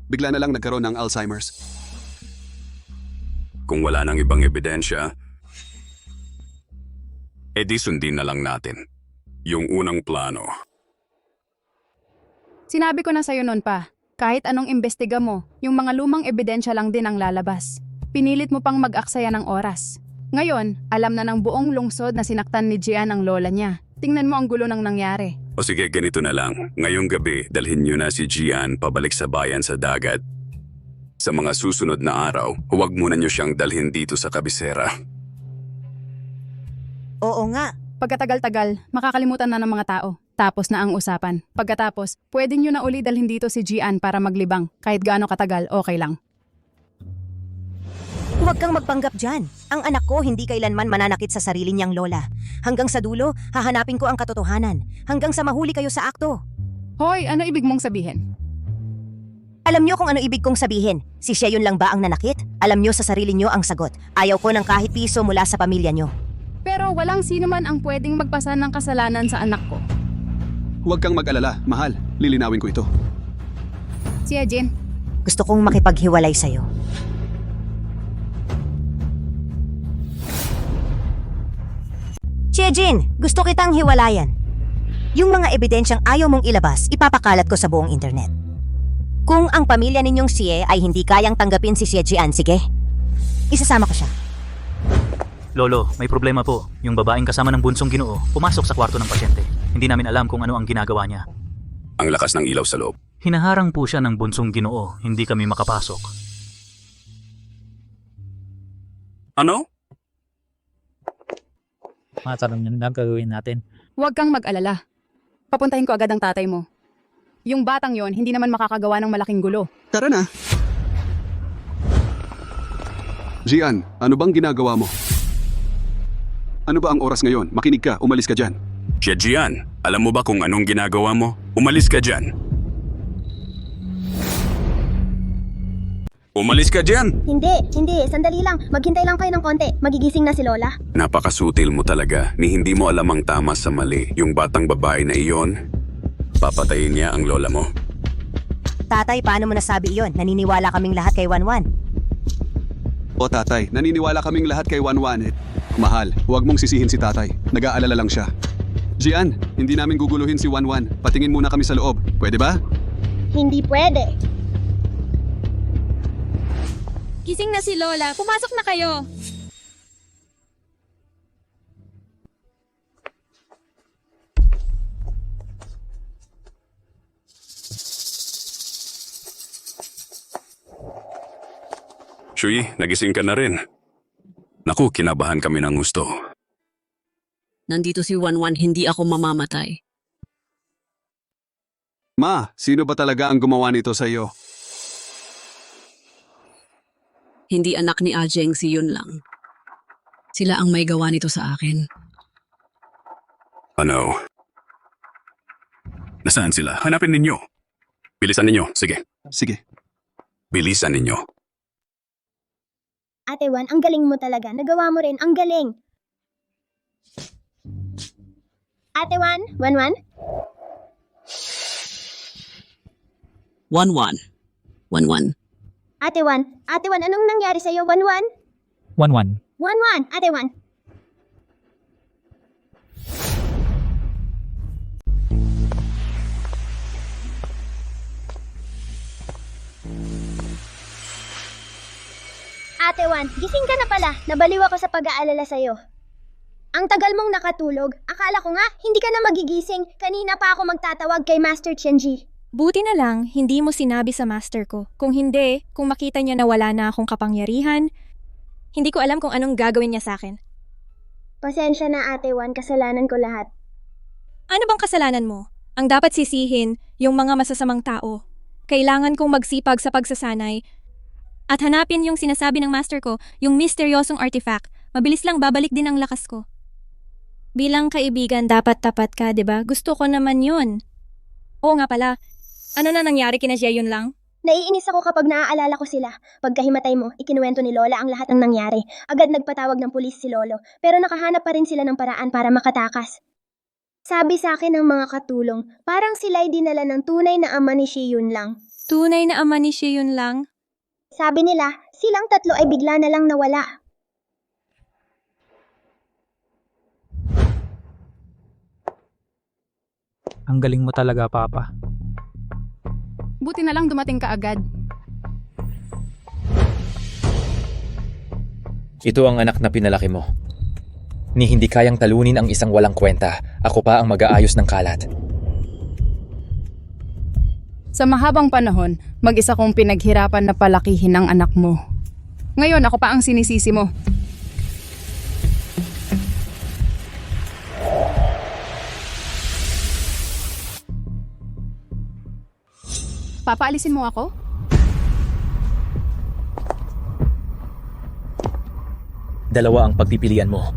bigla na lang nagkaroon ng Alzheimer's. Kung wala nang ibang ebidensya, edi sundin na lang natin yung unang plano. Sinabi ko na sa'yo noon pa, kahit anong imbestiga mo, yung mga lumang ebidensya lang din ang lalabas. Pinilit mo pang mag-aksaya ng oras. Ngayon, alam na ng buong lungsod na sinaktan ni Gian ang lola niya. Tingnan mo ang gulo ng nangyari. O sige, ganito na lang. Ngayong gabi, dalhin niyo na si Gian pabalik sa bayan sa dagat. Sa mga susunod na araw, huwag muna niyo siyang dalhin dito sa kabisera. Oo nga. Pagkatagal-tagal, makakalimutan na ng mga tao. Tapos na ang usapan. Pagkatapos, pwede nyo na uli dalhin dito si Gian para maglibang. Kahit gaano katagal, okay lang. Huwag kang magpanggap dyan. Ang anak ko hindi kailanman mananakit sa sarili niyang lola. Hanggang sa dulo, hahanapin ko ang katotohanan. Hanggang sa mahuli kayo sa akto. Hoy, ano ibig mong sabihin? Alam niyo kung ano ibig kong sabihin. Si siya yun lang ba ang nanakit? Alam niyo sa sarili niyo ang sagot. Ayaw ko ng kahit piso mula sa pamilya niyo. Pero walang sino man ang pwedeng magpasa ng kasalanan sa anak ko. Huwag kang mag-alala, mahal. Lilinawin ko ito. Siya, Jin. Gusto kong makipaghiwalay sa'yo. Jin, gusto kitang hiwalayan. Yung mga ebidensyang ayaw mong ilabas, ipapakalat ko sa buong internet. Kung ang pamilya ninyong Xie ay hindi kayang tanggapin si Xie Jian, sige. Isasama ko siya. Lolo, may problema po. Yung babaeng kasama ng bunsong Ginoo, pumasok sa kwarto ng pasyente. Hindi namin alam kung ano ang ginagawa niya. Ang lakas ng ilaw sa loob. Hinaharang po siya ng bunsong Ginoo, hindi kami makapasok. Ano? Mga tanong yun lang gagawin natin. Huwag kang mag-alala. Papuntahin ko agad ang tatay mo. Yung batang yon hindi naman makakagawa ng malaking gulo. Tara na. Gian, ano bang ginagawa mo? Ano ba ang oras ngayon? Makinig ka, umalis ka dyan. Gian, alam mo ba kung anong ginagawa mo? Umalis ka dyan. Umalis ka dyan! Hindi. Sandali lang. Maghintay lang kayo ng konti. Magigising na si Lola. Napakasutil mo talaga ni hindi mo alam ang tama sa mali. Yung batang babae na iyon, papatayin niya ang lola mo. Tatay, paano mo nasabi iyon? Naniniwala kaming lahat kay Wanwan. O tatay, naniniwala kaming lahat kay Wanwan. Mahal, huwag mong sisihin si tatay. Nag-aalala lang siya. Gian, hindi namin guguluhin si Wanwan. Patingin muna kami sa loob. Pwede ba? Hindi pwede. Gising na si Lola. Pumasok na kayo. Shui, nagising ka na rin. Naku, kinabahan kami ng gusto. Nandito si Wanwan, hindi ako mamamatay. Ma, sino ba talaga ang gumawa nito sa iyo? Hindi anak ni Ajeng, si Yun lang. Sila ang may gawa nito sa akin. Ano? Nasaan sila? Hanapin ninyo. Bilisan ninyo. Sige. Sige. Bilisan ninyo. Ate Wan, ang galing mo talaga. Nagawa mo rin. Ang galing. Ate Wan? Wanwan? Wanwan. Ate Wan, anong nangyari sa'yo? Wanwan? Wanwan. Wanwan, Ate Wan. Ate Wan, gising ka na pala. Nabaliw ako sa pag-aalala sa'yo. Ang tagal mong nakatulog. Akala ko nga, hindi ka na magigising. Kanina pa ako magtatawag kay Master Chenji. Buti na lang, hindi mo sinabi sa master ko. Kung hindi, kung makita niya na wala na akong kapangyarihan, hindi ko alam kung anong gagawin niya sa akin. Pasensya na Ate Wan, kasalanan ko lahat. Ano bang kasalanan mo? Ang dapat sisihin, yung mga masasamang tao. Kailangan kong magsipag sa pagsasanay at hanapin yung sinasabi ng master ko, yung misteryosong artifact. Mabilis lang babalik din ang lakas ko. Bilang kaibigan, dapat tapat ka, 'di ba? Gusto ko naman 'yun. Oo nga pala. Ano na nangyari kina Jia Yun lang? Naiinis ako kapag naaalala ko sila. Pagkahimatay mo, ikinuwento ni Lola ang lahat ng nangyari. Agad nagpatawag ng pulis si Lolo, pero nakahanap pa rin sila ng paraan para makatakas. Sabi sa akin ng mga katulong, parang sila'y dinala ng tunay na ama ni Xi Yun lang. Tunay na ama ni Xi Yun lang? Sabi nila, silang tatlo ay bigla na lang nawala. Ang galing mo talaga, Papa. Buti na lang dumating ka agad. Ito ang anak na pinalaki mo. Ni hindi kayang talunin ang isang walang kwenta, ako pa ang mag-aayos ng kalat. Sa mahabang panahon, mag-isa kong pinaghirapan na palakihin ang anak mo. Ngayon, ako pa ang sinisisi mo. Papaalisin mo ako? Dalawa ang pagpipilian mo.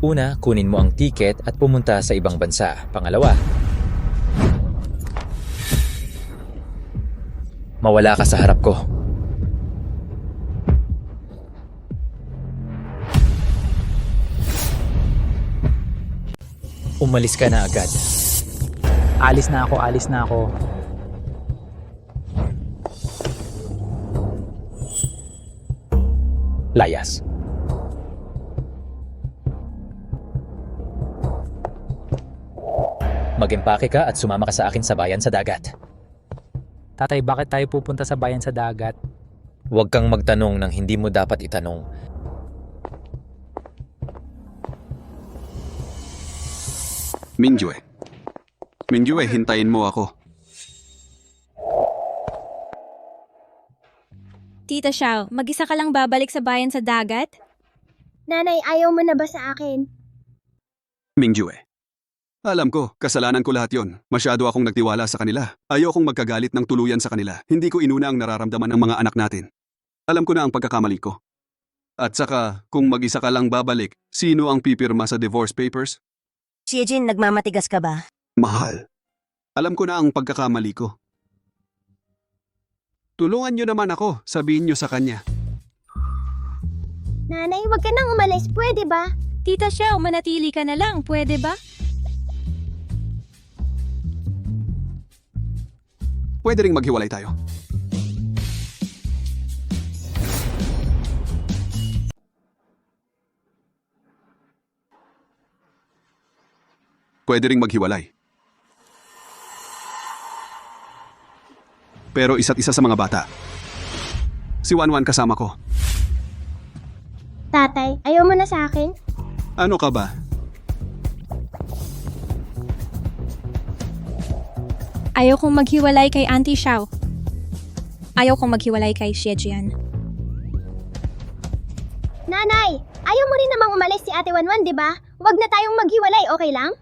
Una, kunin mo ang tiket at pumunta sa ibang bansa. Pangalawa, mawala ka sa harap ko. Umalis ka na agad. Alis na ako. Layas. Mag-empake ka at sumama ka sa akin sa bayan sa dagat. Tatay, bakit tayo pupunta sa bayan sa dagat? Huwag kang magtanong ng hindi mo dapat itanong. Minjue, hintayin mo ako. Tita Xiao, mag-isa ka lang babalik sa bayan sa dagat? Nanay, ayaw mo na ba sa akin? Mingjue. Alam ko, kasalanan ko lahat yon. Masyado akong nagtiwala sa kanila. Ayokong magkagalit ng tuluyan sa kanila. Hindi ko inuna ang nararamdaman ng mga anak natin. Alam ko na ang pagkakamali ko. At saka, kung mag-isa ka lang babalik, sino ang pipirma sa divorce papers? Xiejin, nagmamatigas ka ba? Mahal. Alam ko na ang pagkakamali ko. Tulungan niyo naman ako, sabihin niyo sa kanya. Nanay, wag ka nang umalis, pwede ba? Tita Xiao, manatili ka na lang, pwede ba? Pwede ring maghiwalay tayo. Pwede ring maghiwalay. Pero isa't isa sa mga bata. Si Wanwan kasama ko. Tatay, ayaw mo na sa akin? Ano ka ba? Ayaw kong maghiwalay kay Auntie Xiao. Ayaw kong maghiwalay kay Xiejian. Nanay, ayaw mo rin namang umalis si Ate Wanwan, di ba? Wag na tayong maghiwalay, okay lang?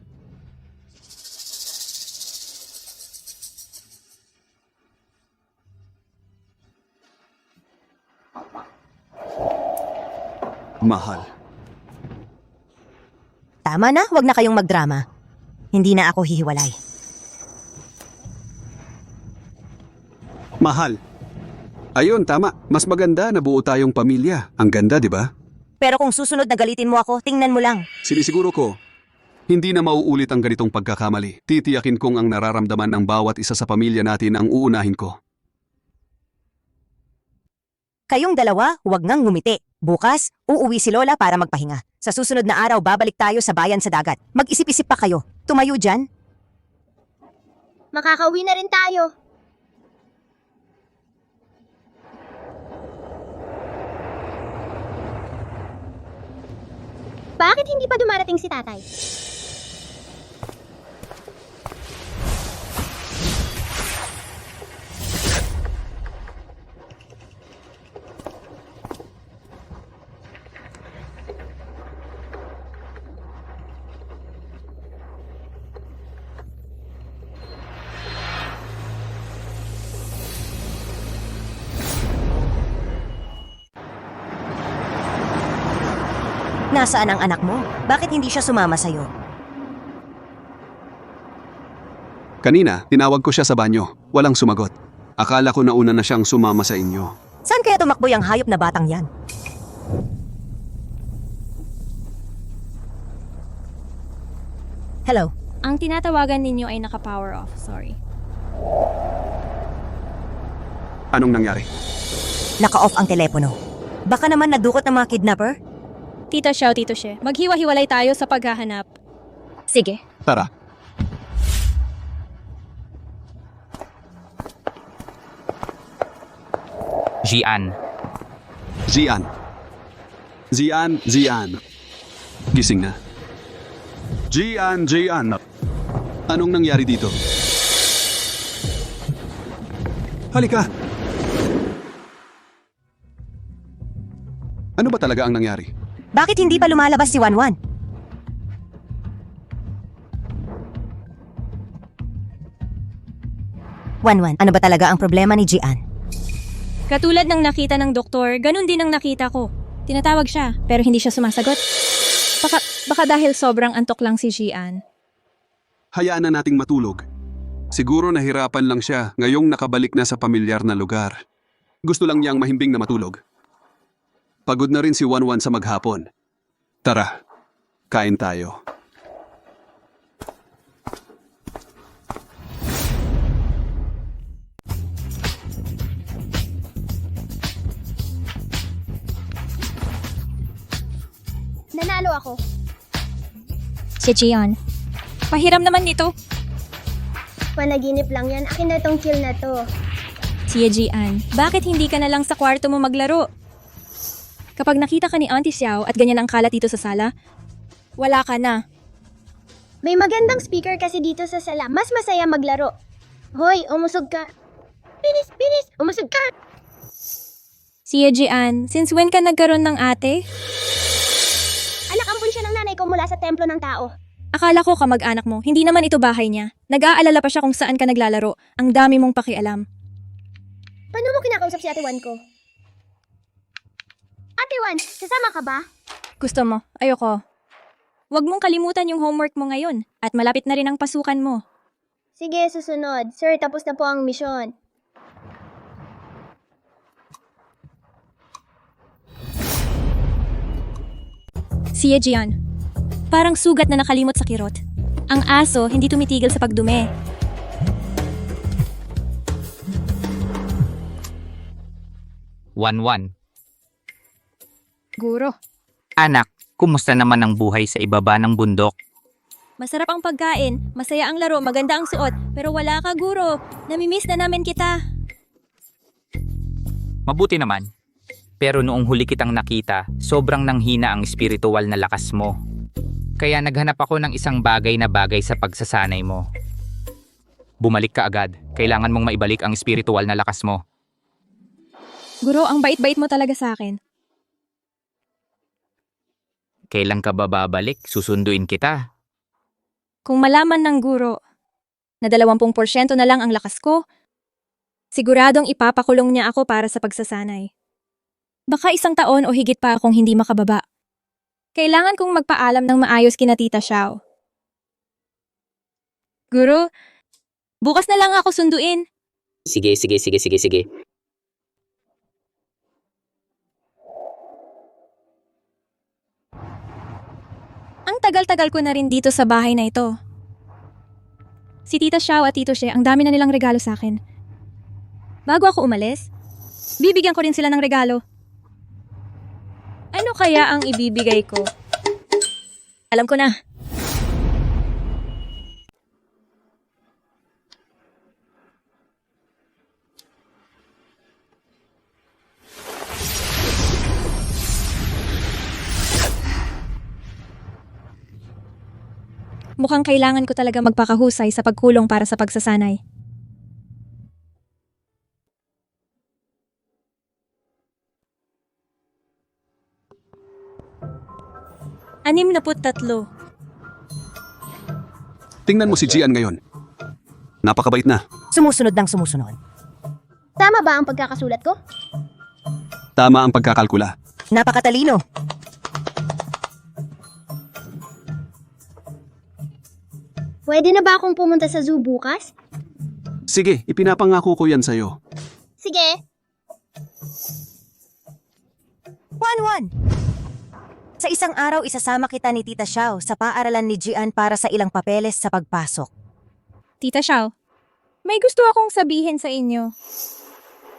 Mahal. Tama na, wag na kayong magdrama. Hindi na ako hihiwalay. Mahal. Ayun, tama. Mas maganda na buo tayong pamilya. Ang ganda, di ba? Pero kung susunod na galitin mo ako, tingnan mo lang. Sinisiguro ko, hindi na mauulit ang ganitong pagkakamali. Titiyakin kong ang nararamdaman ng bawat isa sa pamilya natin ang uunahin ko. Kayong dalawa, huwag ngang ngumiti. Bukas, uuwi si Lola para magpahinga. Sa susunod na araw, babalik tayo sa bayan sa dagat. Mag-isip-isip pa kayo. Tumayo dyan. Makakauwi na rin tayo. Bakit hindi pa dumarating si tatay? Nasaan ang anak mo? Bakit hindi siya sumama sa'yo? Kanina, tinawag ko siya sa banyo. Walang sumagot. Akala ko nauna na siyang sumama sa inyo. Saan kaya tumakbo yung hayop na batang yan? Hello? Ang tinatawagan ninyo ay naka-power off, sorry. Anong nangyari? Naka-off ang telepono. Baka naman nadukot ng mga kidnapper? Tita Xiao, Tito Xie, maghiwa-hiwalay tayo sa paghahanap. Sige. Tara. Jian. Zian. Zian. Gising na. Jian. Anong nangyari dito? Halika! Ano ba talaga ang nangyari? Bakit hindi pa lumalabas si Wanwan? Wanwan, ano ba talaga ang problema ni Jian? Katulad ng nakita ng doktor, ganun din ang nakita ko. Tinatawag siya, pero hindi siya sumasagot. Baka dahil sobrang antok lang si Jian. Hayaan na nating matulog. Siguro nahirapan lang siya ngayong nakabalik na sa pamilyar na lugar. Gusto lang niyang mahimbing na matulog. Pagod na rin si Wanwan sa maghapon. Tara, kain tayo. Nanalo ako. Si Jian. Pahiram naman nito. Panaginip lang yan. Akin na tong kill na to. Si Jian, bakit hindi ka na lang sa kwarto mo maglaro? Kapag nakita ka ni Auntie Xiao at ganyan ang kalat dito sa sala, wala ka na. May magandang speaker kasi dito sa sala. Mas masaya maglaro. Hoy, umusog ka. Bilis! Umusog ka! Si Jian, since when ka nagkaroon ng ate? Anak, ampun siya ng nanay ko mula sa templo ng tao. Akala ko kamag-anak mo, hindi naman ito bahay niya. Nag-aalala pa siya kung saan ka naglalaro. Ang dami mong pakialam. Paano mo kinakausap si Ate Wan ko? Ate Wan, sasama ka ba? Gusto mo? Ayoko. Huwag mong kalimutan yung homework mo ngayon at malapit na rin ang pasukan mo. Sige, susunod. Sir, tapos na po ang misyon. Si Jian, parang sugat na nakalimot sa kirot. Ang aso hindi tumitigil sa pagdumi. Wanwan. Guro, Anak, kumusta naman ang buhay sa ibaba ng bundok? masarap ang pagkain, masaya ang laro, maganda ang suot, pero wala ka guro. Namimiss na namin kita. Mabuti naman. Pero noong huli kitang nakita, sobrang nanghina ang espiritual na lakas mo. Kaya naghanap ako ng isang bagay na bagay sa pagsasanay mo. Bumalik ka agad. Kailangan mong maibalik ang espiritual na lakas mo. Guro, ang bait-bait mo talaga sa akin. Kailan ka ba babalik? Susunduin kita. Kung malaman ng guro na 20% na lang ang lakas ko, siguradong ipapakulong niya ako para sa pagsasanay. Baka 1 taon o higit pa akong hindi makababa. Kailangan kong magpaalam ng maayos kina Tita Xiao. Guro, bukas na lang ako sunduin. Sige. Ang tagal-tagal ko na rin dito sa bahay na ito. Si Tita Xiao at Tito Xie, ang dami na nilang regalo sa akin. Bago ako umalis, bibigyan ko rin sila ng regalo. Ano kaya ang ibibigay ko? Alam ko na. Mukhang kailangan ko talaga magpakahusay sa pagkulong para sa pagsasanay. Anim na 3. Tingnan mo si Jian ngayon. Napakabait na. Sumusunod ng sumusunod. Tama ba ang pagkakasulat ko? Tama ang pagkakalkula. Napakatalino. Pwede na ba akong pumunta sa zoo bukas? Sige, ipinapangako ko yan sa'yo. Sige. Wanwan! Sa isang araw, isasama kita ni Tita Xiao sa paaralan ni Jian para sa ilang papeles sa pagpasok. Tita Xiao, may gusto akong sabihin sa inyo.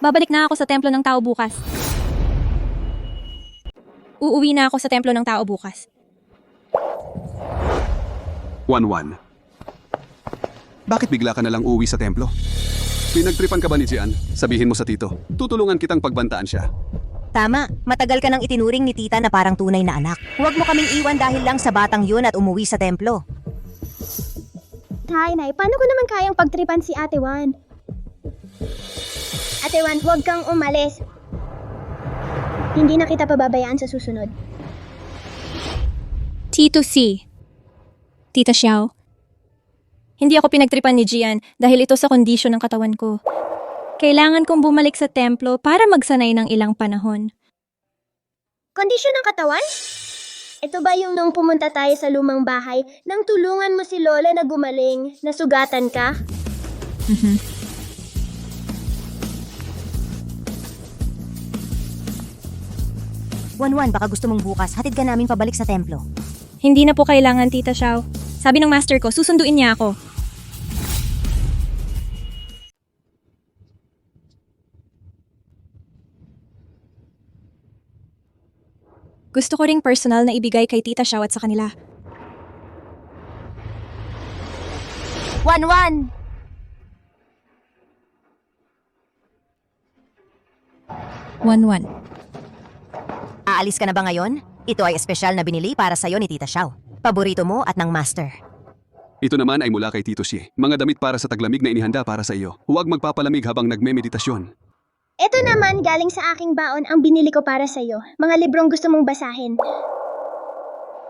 Babalik na ako sa templo ng tao bukas. Uuwi na ako sa templo ng tao bukas. Wanwan. Bakit bigla ka na lang uwi sa templo? Pinagtripan ka ba ni Jian? Sabihin mo sa tito. Tutulungan kitang pagbantaan siya. Tama, matagal ka nang itinuring ni tita na parang tunay na anak. Huwag mo kaming iwan dahil lang sa batang yun at umuwi sa templo. Nay, paano ko naman kayang pagtripan si Ate Wan? Ate Wan, huwag kang umalis. Hindi na kita pababayaan sa susunod. Tito C. Tita Xiao. Hindi ako pinagtripan ni Jian dahil ito sa kondisyon ng katawan ko. Kailangan kong bumalik sa templo para magsanay ng ilang panahon. Kondisyon ng katawan? Ito ba yung nung pumunta tayo sa lumang bahay nang tulungan mo si Lola na gumaling, nasugatan ka? Wanwan, baka gusto mong bukas, hatid ka namin pabalik sa templo. Hindi na po kailangan, Tita Xiao. Sabi ng master ko, susunduin niya ako. Gusto ko ring personal na ibigay kay Tita Xiao at sa kanila. Wanwan! Wanwan. Aalis ka na ba ngayon? Ito ay espesyal na binili para sa'yo ni Tita Xiao. Paborito mo at ng master. Ito naman ay mula kay Tito Xie. Mga damit para sa taglamig na inihanda para sa iyo. Huwag magpapalamig habang nagme-meditasyon. Ito naman galing sa aking baon ang binili ko para sa'yo. Mga librong gusto mong basahin.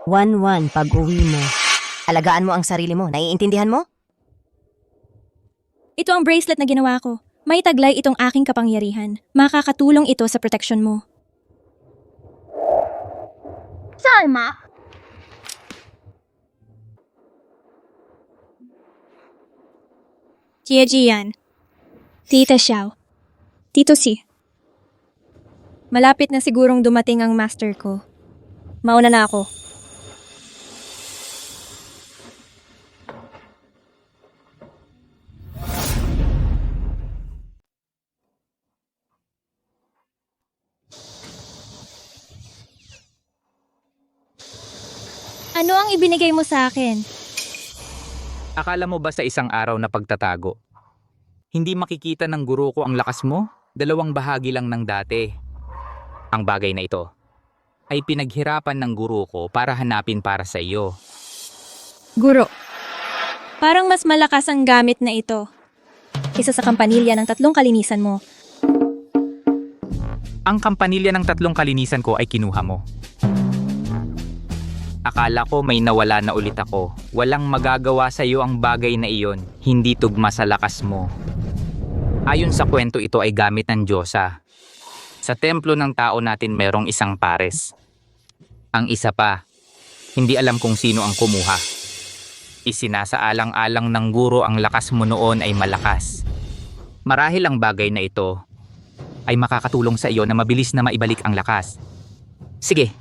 Wanwan, pag-uwi mo. Alagaan mo ang sarili mo. Naiintindihan mo? Ito ang bracelet na ginawa ko. May taglay itong aking kapangyarihan. Makakatulong ito sa proteksyon mo. Salma? Tia Jian. Tita Xiao. Tito C. Malapit na sigurong dumating ang master ko. Mauna na ako. Ano ang ibinigay mo sa akin? Akala mo ba sa isang araw na pagtatago? Hindi makikita ng guro ko ang lakas mo? 2 bahagi lang ng dati. Ang bagay na ito ay pinaghirapan ng guro ko para hanapin para sa iyo. Guro. Parang mas malakas ang gamit na ito kaysa sa kampanilya ng 3 kalinisan mo. Ang kampanilya ng 3 kalinisan ko ay kinuha mo. Akala ko may nawala na ulit ako. Walang magagawa sa iyo ang bagay na iyon. Hindi tugma sa lakas mo. Ayon sa kwento, ito ay gamit ng Diyosa. Sa templo ng tao natin merong isang pares. Ang isa pa, hindi alam kung sino ang kumuha. Isinasaalang-alang ng guro ang lakas mo noon ay malakas. Marahil ang bagay na ito ay makakatulong sa iyo na mabilis na maibalik ang lakas. Sige,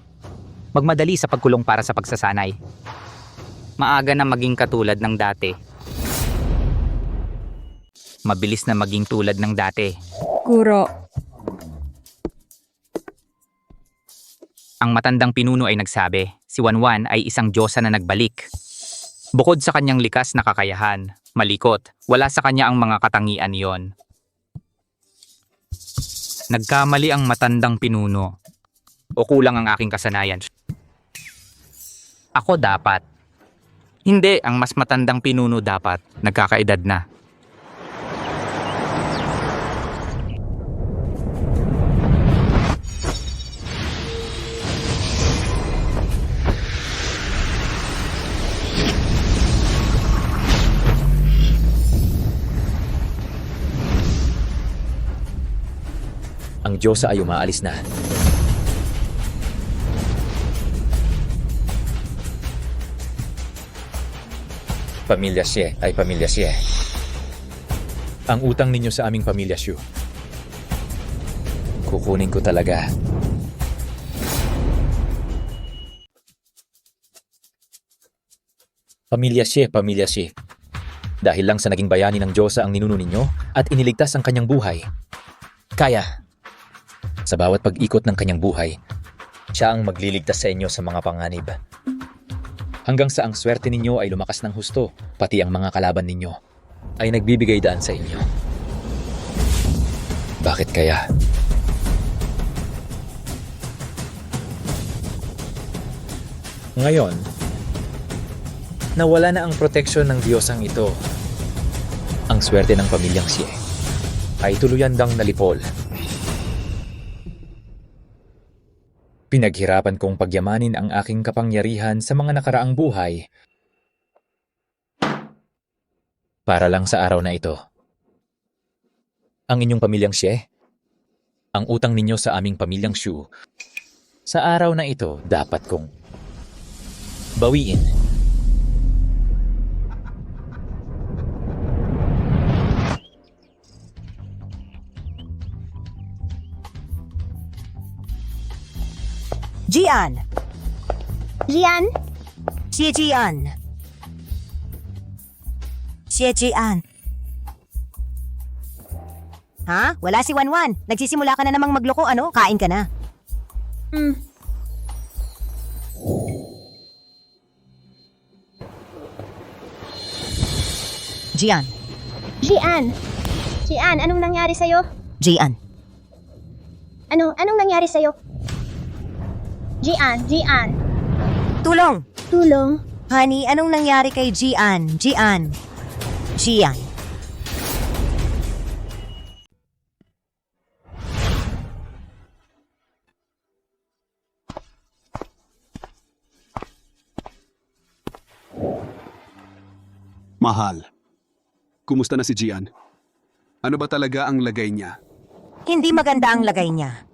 magmadali sa pagkulong para sa pagsasanay. Maaga na maging katulad ng dati. Mabilis na maging tulad ng dati. Guro. Ang matandang pinuno ay nagsabi, si Wanwan ay isang Diyosa na nagbalik. Bukod sa kanyang likas na kakayahan, malikot, wala sa kanya ang mga katangian yon. Nagkamali ang matandang pinuno. O kulang ang aking kasanayan. Ako dapat. Hindi, ang mas matandang pinuno dapat. Nagkakaedad na. Ang Diyosa ay umaalis na. Pamilya Xie ay pamilya Xie. Ang utang ninyo sa aming pamilya Xu. Kukunin ko talaga. Pamilya Xie, pamilya Xie. Dahil lang sa naging bayani ng Diyosa ang ninuno ninyo at iniligtas ang kanyang buhay. Kaya, sa bawat pag-ikot ng kanyang buhay, siya ang magliligtas sa inyo sa mga panganib. Hanggang sa ang swerte ninyo ay lumakas ng husto, pati ang mga kalaban ninyo ay nagbibigay daan sa inyo. Bakit kaya? Ngayon, nawala na ang proteksyon ng Diyosang ito. Ang swerte ng pamilyang Xie ay tuluyandang nalipol. Pinaghirapan kong pagyamanin ang aking kapangyarihan sa mga nakaraang buhay para lang sa araw na ito. Ang inyong pamilyang Xie, ang utang ninyo sa aming pamilyang Shu, sa araw na ito dapat kong bawiin. Jian! Jian? Xie Jian! Xie Jian! Ha? Wala si Wanwan. Nagsisimula ka na namang magloko, ano? Kain ka na. Jian. Jian! Jian, anong nangyari sa'yo? Jian. Anong nangyari sa'yo? Jian! Tulong! Tulong? Honey, anong nangyari kay Jian? Jian. Mahal. Kumusta na si Jian? Ano ba talaga ang lagay niya? Hindi maganda ang lagay niya.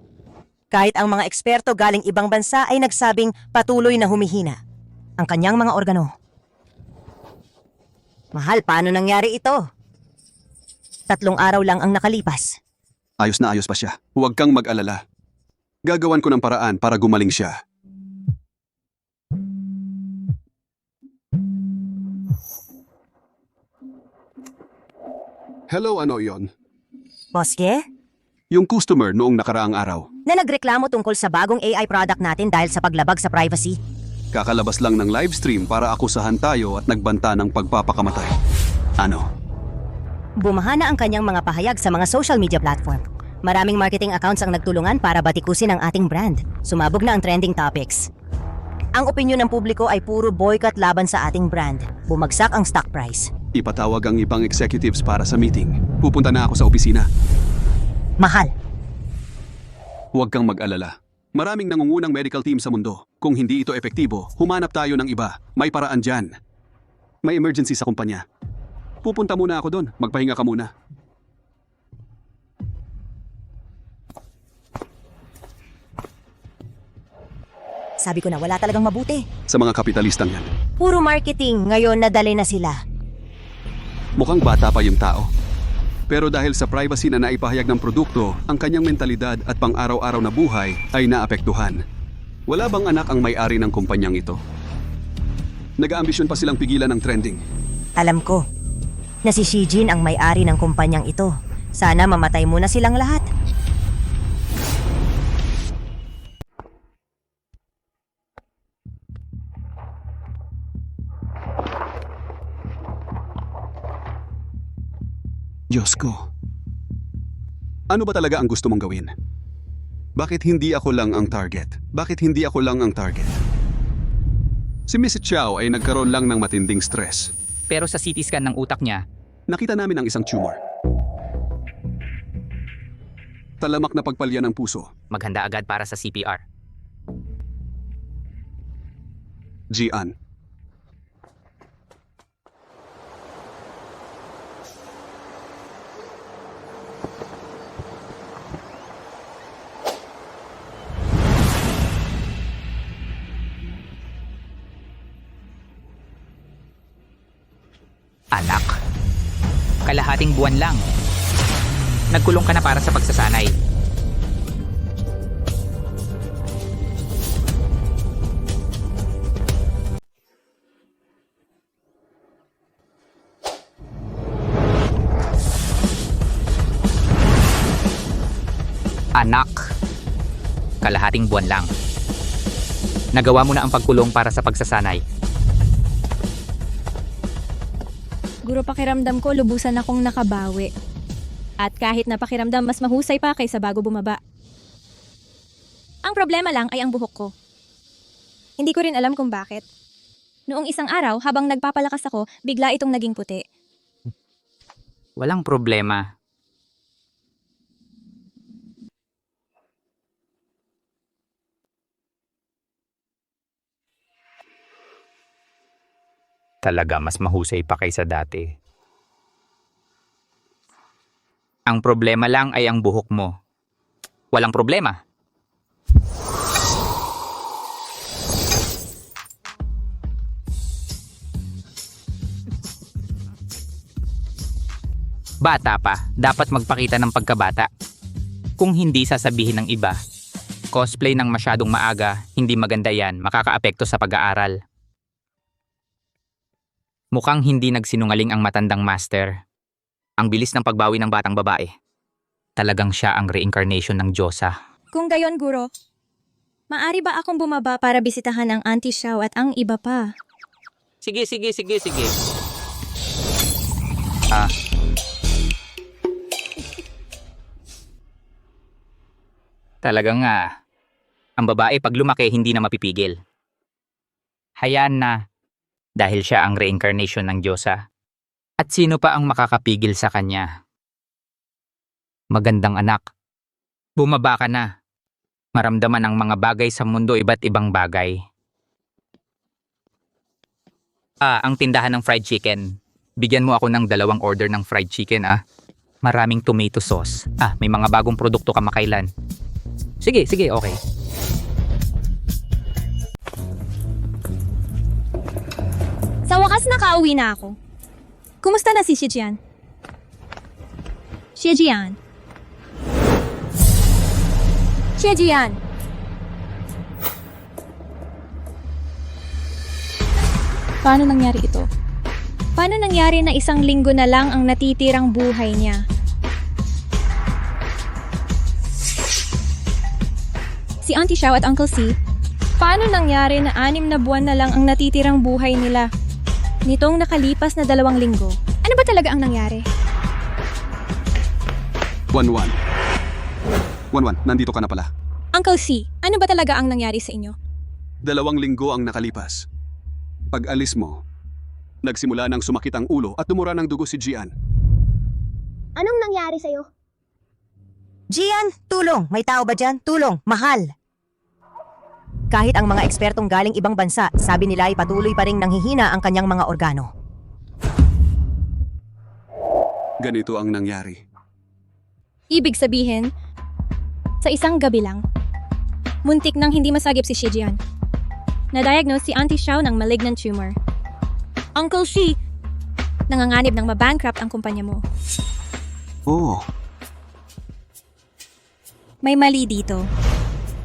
Kahit ang mga eksperto galing ibang bansa ay nagsabing patuloy na humihina ang kanyang mga organo. Mahal, paano nangyari ito? 3 araw lang ang nakalipas. Ayos na ayos pa siya. Huwag kang mag-alala. Gagawan ko ng paraan para gumaling siya. Hello, ano yon? Boske? Yung customer noong nakaraang araw. Na nagreklamo tungkol sa bagong AI product natin dahil sa paglabag sa privacy. Kakalabas lang ng livestream para akusahan tayo at nagbanta ng pagpapakamatay. Ano? Bumaha na ang kanyang mga pahayag sa mga social media platform. Maraming marketing accounts ang nagtulungan para batikusin ang ating brand. Sumabog na ang trending topics. Ang opinyon ng publiko ay puro boycott laban sa ating brand. Bumagsak ang stock price. Ipatawag ang ibang executives para sa meeting. Pupunta na ako sa opisina. Mahal. Huwag kang mag-alala. Maraming nangungunang medical team sa mundo. Kung hindi ito epektibo, humanap tayo ng iba. May paraan dyan. May emergency sa kumpanya. Pupunta muna ako doon. Magpahinga ka muna. Sabi ko na wala talagang mabuti. Sa mga kapitalistang yan. Puro marketing, ngayon nadali na sila. Mukhang bata pa yung tao. Pero dahil sa privacy na naipahayag ng produkto, ang kanyang mentalidad at pang-araw-araw na buhay ay naapektuhan. Wala bang anak ang may-ari ng kumpanyang ito? Nag-aambisyon pa silang pigilan ng trending. Alam ko na si Xi Jin ang may-ari ng kumpanyang ito. Sana mamatay muna silang lahat. Diyos ko. Ano ba talaga ang gusto mong gawin? Bakit hindi ako lang ang target? Bakit hindi ako lang ang target? Si Miss Chow ay nagkaroon lang ng matinding stress. Pero sa CT scan ng utak niya, nakita namin ang isang tumor. Talamak na pagpalya ng puso. Maghanda agad para sa CPR. Jian. Anak, kalahating buwan lang. Nagkulong ka na para sa pagsasanay. Anak, kalahating buwan lang. Nagawa mo na ang pagkulong para sa pagsasanay. Guro, pakiramdam ko lubusan akong nakabawi. At kahit napakiramdam mas mahusay pa kaysa bago bumaba. Ang problema lang ay ang buhok ko. Hindi ko rin alam kung bakit. Noong isang araw, habang nagpapalakas ako, bigla itong naging puti. Walang problema. Talaga mas mahusay pa kaysa dati. Ang problema lang ay ang buhok mo. Walang problema. Bata pa, dapat magpakita ng pagkabata. Kung hindi sasabihin ng iba, cosplay ng masyadong maaga, hindi maganda yan, makakaapekto sa pag-aaral. Mukhang hindi nagsinungaling ang matandang master. Ang bilis ng pagbawi ng batang babae. Talagang siya ang reincarnation ng Diyosa. Kung gayon, Guro, maari ba akong bumaba para bisitahan ang Auntie Xiao at ang iba pa? Sige. Talagang ang babae pag lumaki hindi na mapipigil. Hayaan na, dahil siya ang reincarnation ng Diyosa. At sino pa ang makakapigil sa kanya? Magandang anak, bumaba ka na. Maramdaman ang mga bagay sa mundo, iba't ibang bagay. Ang tindahan ng fried chicken. Bigyan mo ako ng 2 order ng fried chicken, Maraming tomato sauce. May mga bagong produkto kamakailan. Sige, okay. Sa wakas nakauwi na ako. Kumusta na si Shijian? Shijian. Paano nangyari ito? Paano nangyari na 1 linggo na lang ang natitirang buhay niya? Si Auntie Xiao at Uncle C, paano nangyari na 6 na buwan na lang ang natitirang buhay nila? Nitong nakalipas na 2 linggo. Ano ba talaga ang nangyari? 1-1. 1-1, nandito ka na pala. Uncle C, ano ba talaga ang nangyari sa inyo? 2 linggo ang nakalipas. Pag alis mo, nagsimula nang sumakit ang ulo at tumura ng dugo si Jian. Anong nangyari sa'yo? Gian, tulong! May tao ba dyan? Tulong! Mahal! Kahit ang mga ekspertong galing ibang bansa, sabi nila ay patuloy pa ring nanghihina ang kanyang mga organo. Ganito ang nangyari. Ibig sabihin, sa isang gabi lang, muntik nang hindi masagip si Shijian. Na-diagnose si Auntie Xiao ng malignant tumor. Uncle Shi, nanganganib ng mabankrupt ang kumpanya mo. Oh. May mali dito.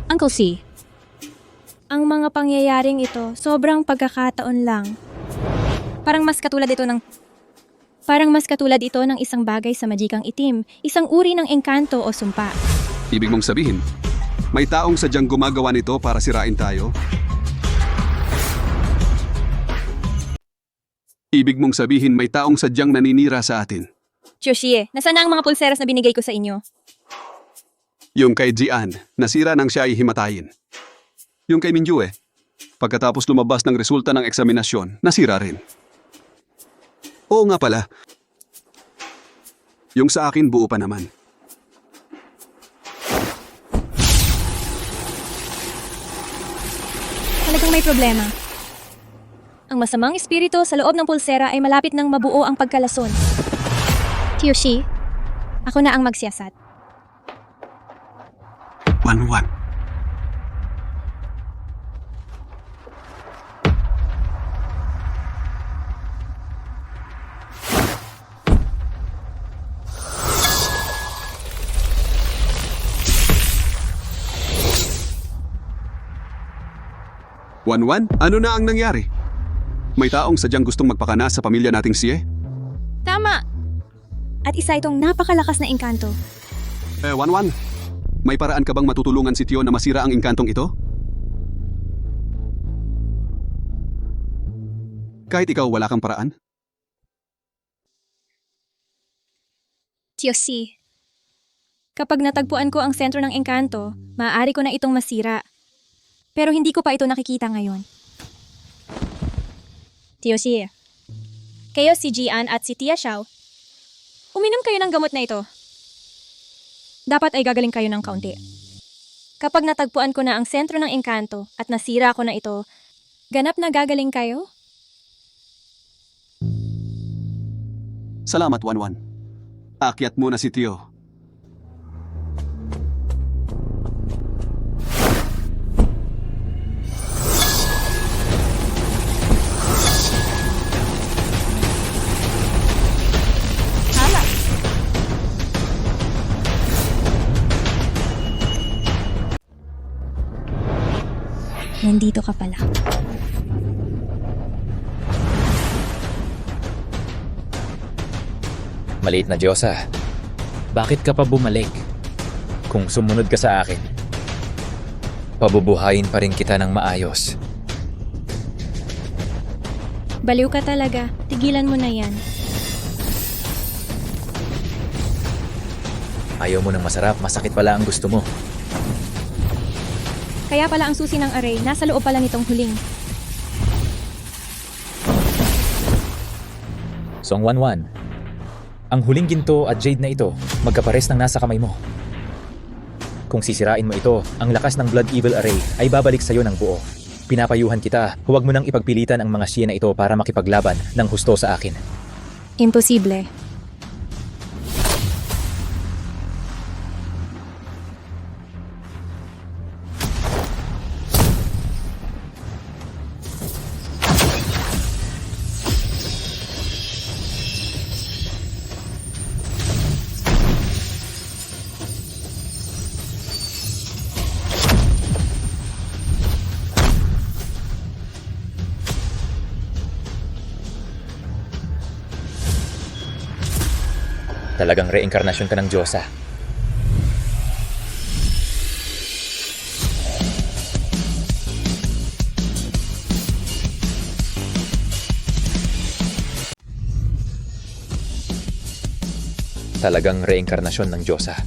Uncle C, ang mga pangyayaring ito, sobrang pagkakataon lang. Parang mas katulad ito ng isang bagay sa magikang itim, isang uri ng engkanto o sumpa. Ibig mong sabihin, may taong sadyang gumagawa nito para sirain tayo? Ibig mong sabihin may taong sadyang naninira sa atin? Joshie, nasaan na ang mga pulseras na binigay ko sa inyo? Yung kay Jian, nasira nang siya ay himatayin. Yung kay Minjue, pagkatapos lumabas ng resulta ng eksaminasyon, nasira rin. Oo nga pala. Yung sa akin buo pa naman. Talagang may problema. Ang masamang espiritu sa loob ng pulsera ay malapit nang mabuo ang pagkalason. Tioshi, ako na ang magsiyasat. 1-1. Ano na ang nangyari? May taong sadyang gustong magpakana sa pamilya nating Xie? Tama! At isa itong napakalakas na engkanto. 1-1. May paraan ka bang matutulungan si Tio na masira ang engkantong ito? Kahit ikaw wala kang paraan? Tioshi, Kapag natagpuan ko ang sentro ng engkanto, maaari ko na itong masira. Pero hindi ko pa ito nakikita ngayon. Tio Xie, kayo si Jian at si Tia Xiao, uminom kayo ng gamot na ito. Dapat ay gagaling kayo ng kaunti. Kapag natagpuan ko na ang sentro ng engkanto at nasira ko na ito, ganap na gagaling kayo? Salamat, Wanwan. Akyat muna si Tio. Hala! Nandito ka pala. Maliit na Diyosa, bakit ka pa bumalik? Kung sumunod ka sa akin, pabubuhayin pa rin kita ng maayos. Baliw ka talaga. Tigilan mo na yan. Ayaw mo ng masarap, masakit pala ang gusto mo. Kaya pala ang susi ng array, nasa loob pala nitong huling. Song Wanwan, ang huling ginto at jade na ito, magkapares ng nasa kamay mo. Kung sisirain mo ito, ang lakas ng Blood Evil Array ay babalik sa'yo ng buo. Pinapayuhan kita, huwag mo nang ipagpilitan ang mga Xie na ito para makipaglaban ng husto sa akin. Imposible. Talagang reinkarnasyon ka ng Diyosa. Talagang reinkarnasyon ng Diyosa.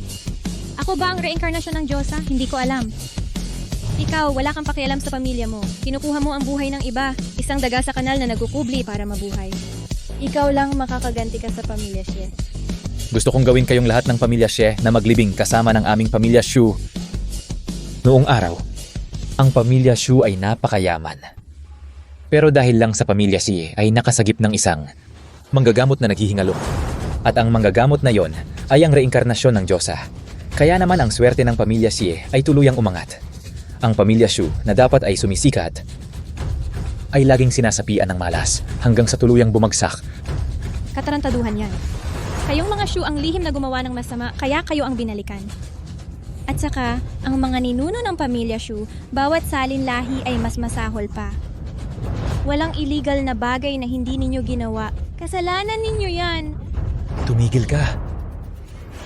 Ako ba ang reinkarnasyon ng Diyosa? Hindi ko alam. Ikaw, wala kang pakialam sa pamilya mo. Kinukuha mo ang buhay ng iba. Isang daga sa kanal na nagkukubli para mabuhay. Ikaw lang makakaganti ka sa pamilya Xie. Gusto kong gawin kayong lahat ng pamilya Xie na maglibing kasama ng aming pamilya Shu. Noong araw, ang pamilya Shu ay napakayaman. Pero dahil lang sa pamilya Xie ay nakasagip ng isang manggagamot na naghihingalo. At ang manggagamot na yon ay ang reinkarnasyon ng Diyosa. Kaya naman ang swerte ng pamilya Xie ay tuluyang umangat. Ang pamilya Shu na dapat ay sumisikat ay laging sinasapian ng malas hanggang sa tuluyang bumagsak. Katarantaduhan yan. Kayong mga Shu ang lihim na gumawa ng masama, kaya kayo ang binalikan. At saka, ang mga ninuno ng pamilya Shu, bawat salin lahi ay mas masahol pa. Walang illegal na bagay na hindi ninyo ginawa. Kasalanan ninyo yan. Tumigil ka.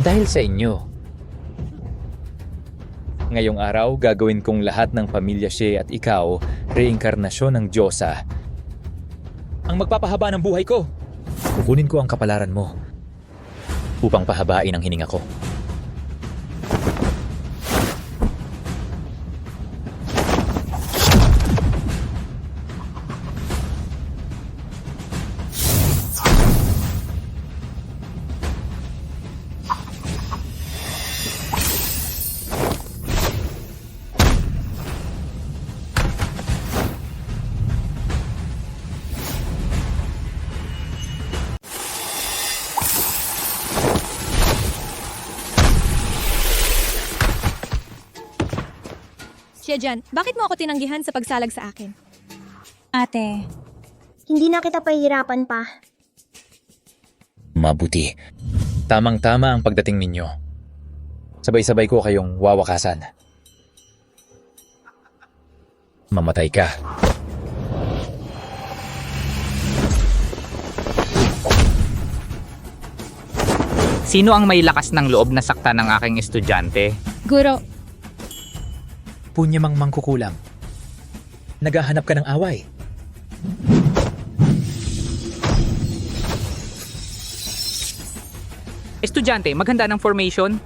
Dahil sa inyo. Ngayong araw, gagawin kong lahat ng pamilya Xie at ikaw, reinkarnasyon ng Diyosa. Ang magpapahaba ng buhay ko. Kukunin ko ang kapalaran mo upang pahabain ang hininga ko. Xie Jian, bakit mo ako tinanggihan sa pagsalag sa akin? Ate, Hindi na kita pahirapan pa. Mabuti. Tamang-tama ang pagdating ninyo. Sabay-sabay ko kayong wawakasan. Mamatay ka. Sino ang may lakas ng loob na saktan ng aking estudyante? Guro, Punyamang mangkukulam. Naghahanap ka ng away. Estudyante, maghanda ng formation.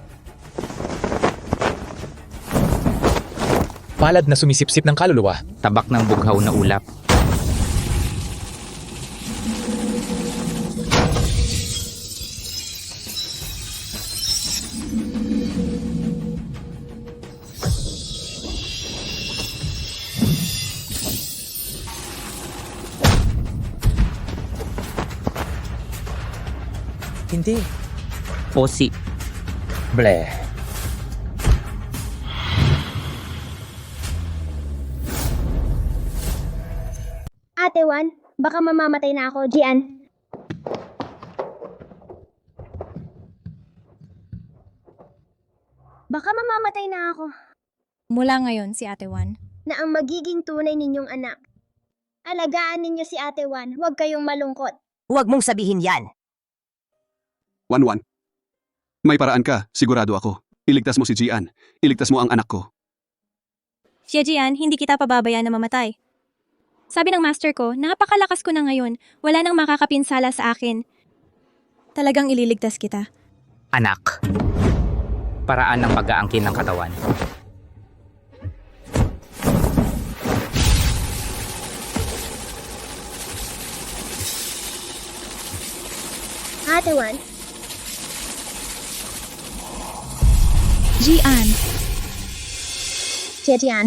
palad na sumisipsip ng kaluluwa. Tabak ng bughaw na ulap. Hindi. Posi. Bleh. Ate Juan, baka mamamatay na ako, Gian. Baka mamamatay na ako Mula ngayon, si Ate Juan. na ang magiging tunay ninyong anak. Alagaan ninyo si Ate Juan, huwag kayong malungkot. Huwag mong sabihin yan. Wanwan. May paraan ka, sigurado ako. Iligtas mo si Gian. Iligtas mo ang anak ko. Siya Gian, hindi kita pababayaan na mamatay. Sabi ng master ko, napakalakas ko na ngayon. Wala nang makakapinsala sa akin. Talagang ililigtas kita. Anak. Paraan ng pag-aangkin ng katawan. Ate Juan, Gian. siya Gian.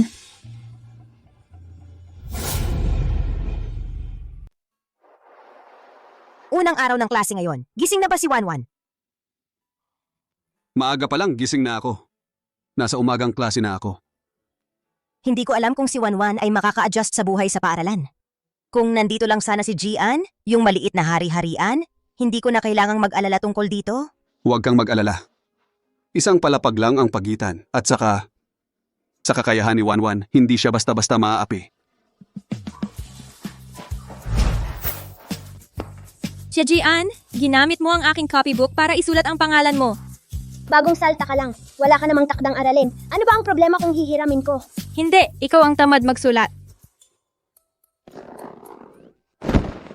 Unang araw ng klase ngayon. Gising na ba si Wanwan? Maaga pa lang, gising na ako. Nasa umagang klase na ako. Hindi ko alam kung si Wanwan ay makaka-adjust sa buhay sa paaralan. Kung nandito lang sana si Gian, yung maliit na hari-harian, hindi ko na kailangang mag-alala tungkol dito. Huwag kang mag-alala. Isang palapag lang ang pagitan at saka sa kakayahan ni Wanwan, hindi siya basta-basta maaapi. Siya Gian, ginamit mo ang aking copybook para isulat ang pangalan mo. Bagong salta ka lang. Wala ka namang takdang aralin. Ano ba ang problema kung hihiramin ko? Hindi, ikaw ang tamad magsulat.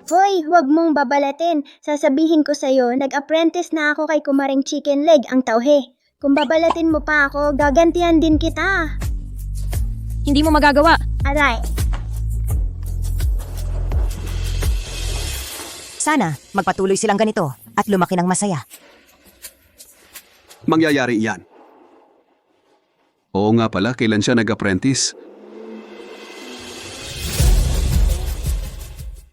Hoy, huwag mong babalatin. Sasabihin ko sa'yo, nag-apprentice na ako kay Kumaring Chicken Leg, ang tauhe. Kung babalatin mo pa ako, gagantihan din kita. Hindi mo magagawa. Aray. Sana, magpatuloy silang ganito at lumaki ng masaya. Mangyayari iyan. Oo nga pala, kailan siya nag-apprentice?